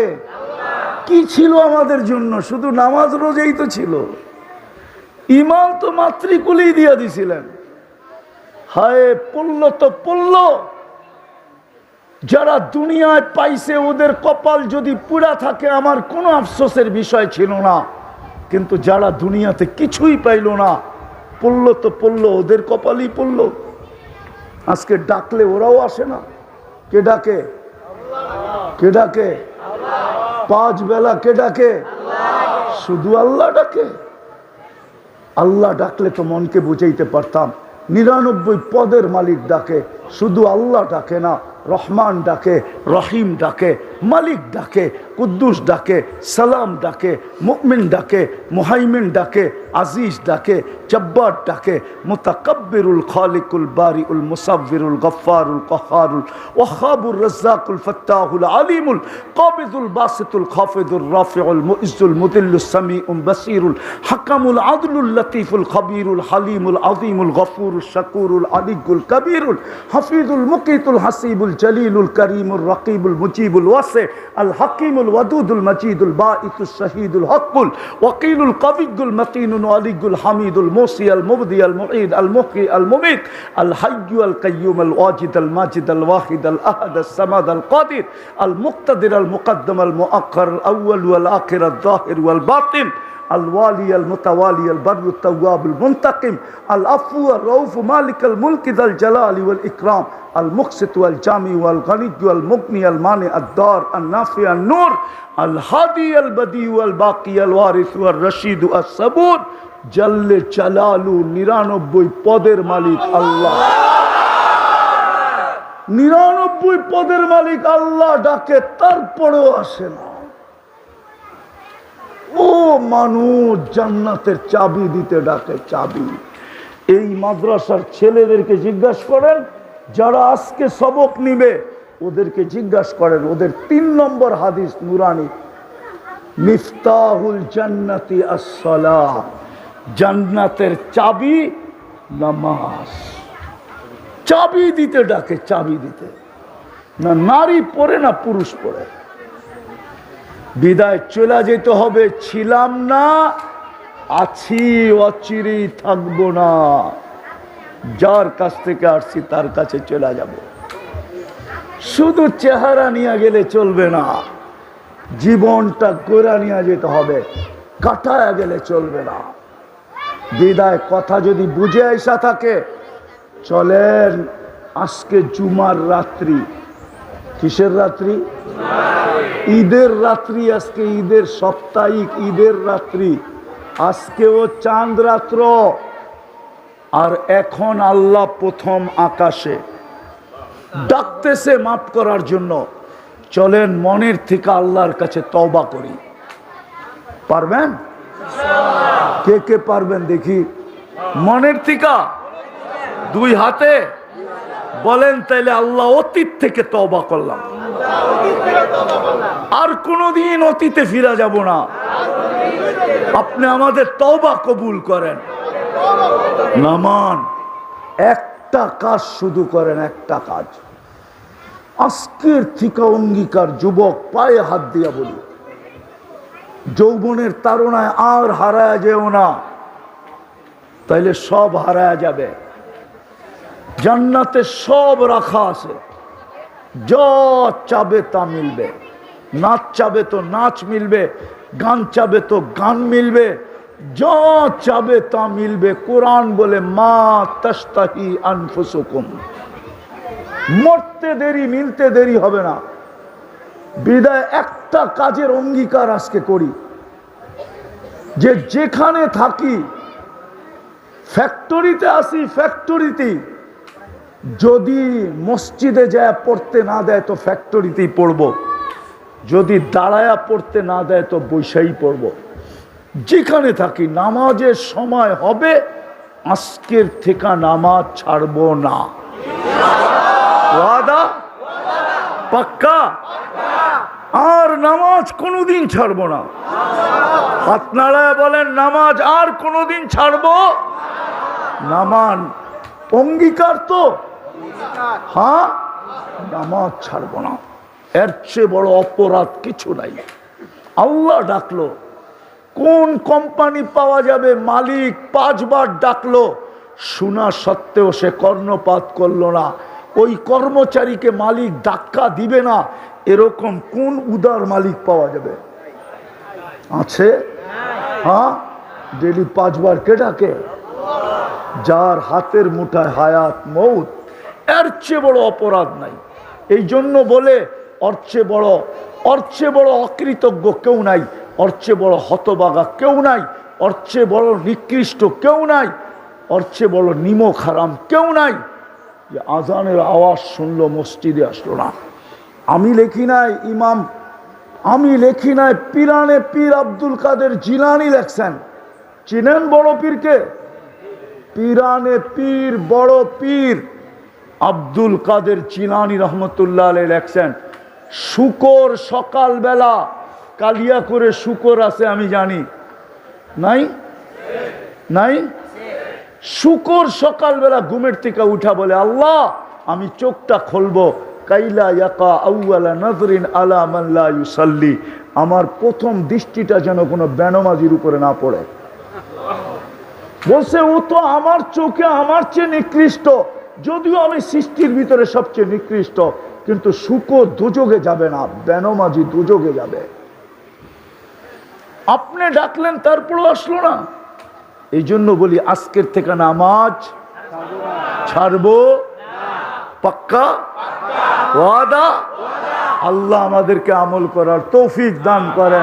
কি ছিল আমাদের জন্য? শুধু নামাজ রোজাই তো ছিল। ইমান তো মাতৃকুলেই দিয়া দিছিলেন। হায় পড়ল তো পড়ল, যারা দুনিয়ায় পাইছে ওদের কপাল যদি পুরা থাকে আমার কোনো আফসোসের বিষয় ছিল না, কিন্তু যারা দুনিয়াতে কিছুই পাইল না, পড়ল তো পড়ল, ওদের কপালই পড়ল। আজকে ডাকলে ওরাও আসে না। কে ডাকে? কে ডাকে? 5 বেলা কে ডাকে? শুধু আল্লাহ ডাকে। আল্লাহ ডাকলে তো মনকে বুঝাইতে পারতাম। 99 পদের মালিক ডাকে, শুধু আল্লাহ ডাকে না। রহমান ডাকে, রহিম ডাকে, মালিক ডাকে, কুদ্দুস ডাকে, সালাম ডাকে, মুমিন ডাকে, মুহাইমিন ডাকে, আজিজ ডাকে, জব্বার ডাকে, মুতাকাব্বিরুল খালিকুল বারিউল মুসাব্বিরুল গফফারুল কহারুল ওয়াহাবুর রাজ্জাকুল ফাত্তাহুল আলিমুল কাবিদুল বাসিতুল খাফিদুর রাফিউল মুইজ্জুল মুদিল্লুস সামিউল বাসিরুল হাকামুল আদলুল লতীফুল খবীরুল হালিমুল আযীমুল গফুরুল শাকুরুল আলিয়ুল কবীরুল হাফিজুল মুকিতুল হাসিবুল জলিলুল করিমুর রকিবুল মুজিবুল ওয়াসি আল হাকিমুল ওয়াদুদুল মজিদুল বাঈতুস শহীদুল হকুল ওয়াকিলুল কবিয়ুল মতিনুল আলিয়ুল হামিদুল মুসি আল মুবদি আল মুঈদ আল মুহয়ি আল মুমীত আল হাইয়্যু আল কাইয়্যুম আল ওয়াজিদ আল মাজিদ আল ওয়াহিদ আল আহাদ আস সামাদ আল কাদির আল মুক্তাদির আল মুকদ্দম আল মুআক্খার আল আউয়াল ওয়াল আখির আল যাহির ওয়াল বাতিন الوالي المتوالي البر التواب المنتقم العفو الرؤوف مالك الملك ذا الجلال والإكرام المقسط والجامع والغني والمغني المانع الدار النافع النور الهادي البديع والباقي الوارث والرشيد الصبور جل جلاله 99 পদের মালিক আল্লাহ। 99 পদের মালিক আল্লাহ ডাকে, তারপরেও আসে না। ও মানুষ জান্নাতের চাবি দিতে ডাকে, চাবি। এই মাদ্রাসার ছেলেদেরকে জিজ্ঞাসা করেন, যারা আজকে সবক নিবে ওদেরকে জিজ্ঞাসা করেন, ওদের 3 নম্বর হাদিস নুরানি, মিফতাহুল জান্নাতি আস-সালাহ, জান্নাতের চাবি নামাজ। চাবি দিতে ডাকে, চাবি দিতে। না নারী পড়ে না পুরুষ পড়ে। বিদায় চলে যেতে হবে, ছিলাম না, আছি, অচিরেই থাকবো না। যার কাছ থেকে আসছি তার কাছে চলে যাব। শুধু চেহারা নিয়ে গেলে চলবে না, জীবনটা গোড়া নিয়ে যেতে হবে, কাটায় গেলে চলবে না। বিদায় কথা যদি বুঝে আসা থাকে, চলেন আজকে জুমার রাত্রি। কিসের রাত্রি? ঈদের রাত্রি। আজকে ঈদের সাপ্তাহিক ঈদের রাত্রি। আজকেও চাঁদ রাত্র। আর এখন আল্লাহ প্রথম আকাশে ডাকতেছে মাফ করার জন্য। চলেন মনের থেকে আল্লাহর কাছে তওবা করি। পারবেন? কে কে পারবেন দেখি? মনের থেকে 2 হাতে বলেন তাইলে আল্লাহ অতীত থেকে তওবা করলাম, আর কোনোদিন অতীতে ফিরা যাব না। আপনি আমাদের তওবা কবুল করেন। নামান একটা কাজ শুধু করেন, একটা কাজ। আজকের থেকে অঙ্গীকার, যুবক পায়ে হাত দিয়া বলি, যৌবনের তাড়নায় আর হারায় যেও না, তাইলে সব হারায় যাবে। জান্নাতে সব রাখা আছে, যা চাবে তা মিলবে। নাচ চাবে তো নাচ মিলবে, গান চাবে তো গান মিলবে, যা চাবে তা মিলবে। কোরআন বলে মা তাশতাহি আনফুসুকুম, মরতে দেরি মিলতে দেরি হবে না। বিদায় একটা কাজের অঙ্গীকার আজকে করি, যে যেখানে থাকি, ফ্যাক্টরিতে আসি, ফ্যাক্টরিতে যদি মসজিদে যায় পড়তে না দেয় তো ফ্যাক্টরিতেই পড়ব, যদি দাঁড়ায়া পড়তে না দেয় তো বৈশাই পড়ব। যেখানে থাকি নামাজের সময় হবে, আজকের থেকে নামাজ ছাড়ব না। ওয়াদা পাক্কা? আর নামাজ কোনোদিন ছাড়ব না। আপনারা বলেন নামাজ আর কোনোদিন ছাড়ব নামান অঙ্গীকার তো? হ্যাঁ, নামাজ ছাড়ব না। এর চেয়ে বড় অপরাধ কিছু নাই। আল্লাহ ডাকলো, কোন কোম্পানি পাওয়া যাবে, মালিক 5 বার ডাকলো, শোনা সত্ত্বেও সে কর্ণপাত করলো না। ওই কর্মচারীকে মালিক ধাক্কা দিবে না, এরকম কোন উদার মালিক পাওয়া যাবে? আছে? হ্যাঁ, ডেলি 5 বার কে ডাকে? যার হাতের মুঠায় হায়াত মৌত। এর চেয়ে বড় অপরাধ নাই। এই জন্য বলে ওর চেয়ে বড় অকৃতজ্ঞ কেউ নাই, ওর চেয়ে বড় হতবাগা কেউ নাই, ওর চেয়ে বড় নিকৃষ্ট কেউ নাই, ওর চেয়ে বড় নিমক হারাম কেউ নাই, যে আজানের আওয়াজ শুনলো মসজিদে আসলো না। আমি লেখি নাই ইমাম, আমি লেখি নাই, পিরানে পীর আব্দুল কাদের জিলানী লেখছেন। চিনেন বড় পীরকে? পিরানে পীর বড় পীর আব্দুল কাদের জিলানী রহমতুল্লাহ আলাইহি লেখছেন, শুকর সকালবেলা কালিয়া করে শুকর আছে, আমি জানি নাই? নাই? শুকর সকালবেলা ঘুমের থেকে উঠা বলে, আল্লাহ আমি চোখটা খুলবো, কাইলা ইয়াকা আউয়ালা নজরিন আলা মান লা ইউসাল্লি, আমার প্রথম দৃষ্টিটা যেন কোনো বেনমাজির উপরে না পড়ে। বলছে ও তো আমার চোখে আমার চেয়ে নিকৃষ্ট, যদিও আমি সৃষ্টির ভিতরে সবচেয়ে নিকৃষ্ট, কিন্তু শুকর দুযোগে যাবে না, বেনমাজি দুযোগে যাবে। আপনি ডাকলেন তারপরও আসলো না। এই জন্য বলি আজকের থেকে নামাজ ছাড়বো, পাক্কা ওয়াদা। আল্লাহ আমাদেরকে আমল করার তৌফিক দান করেন।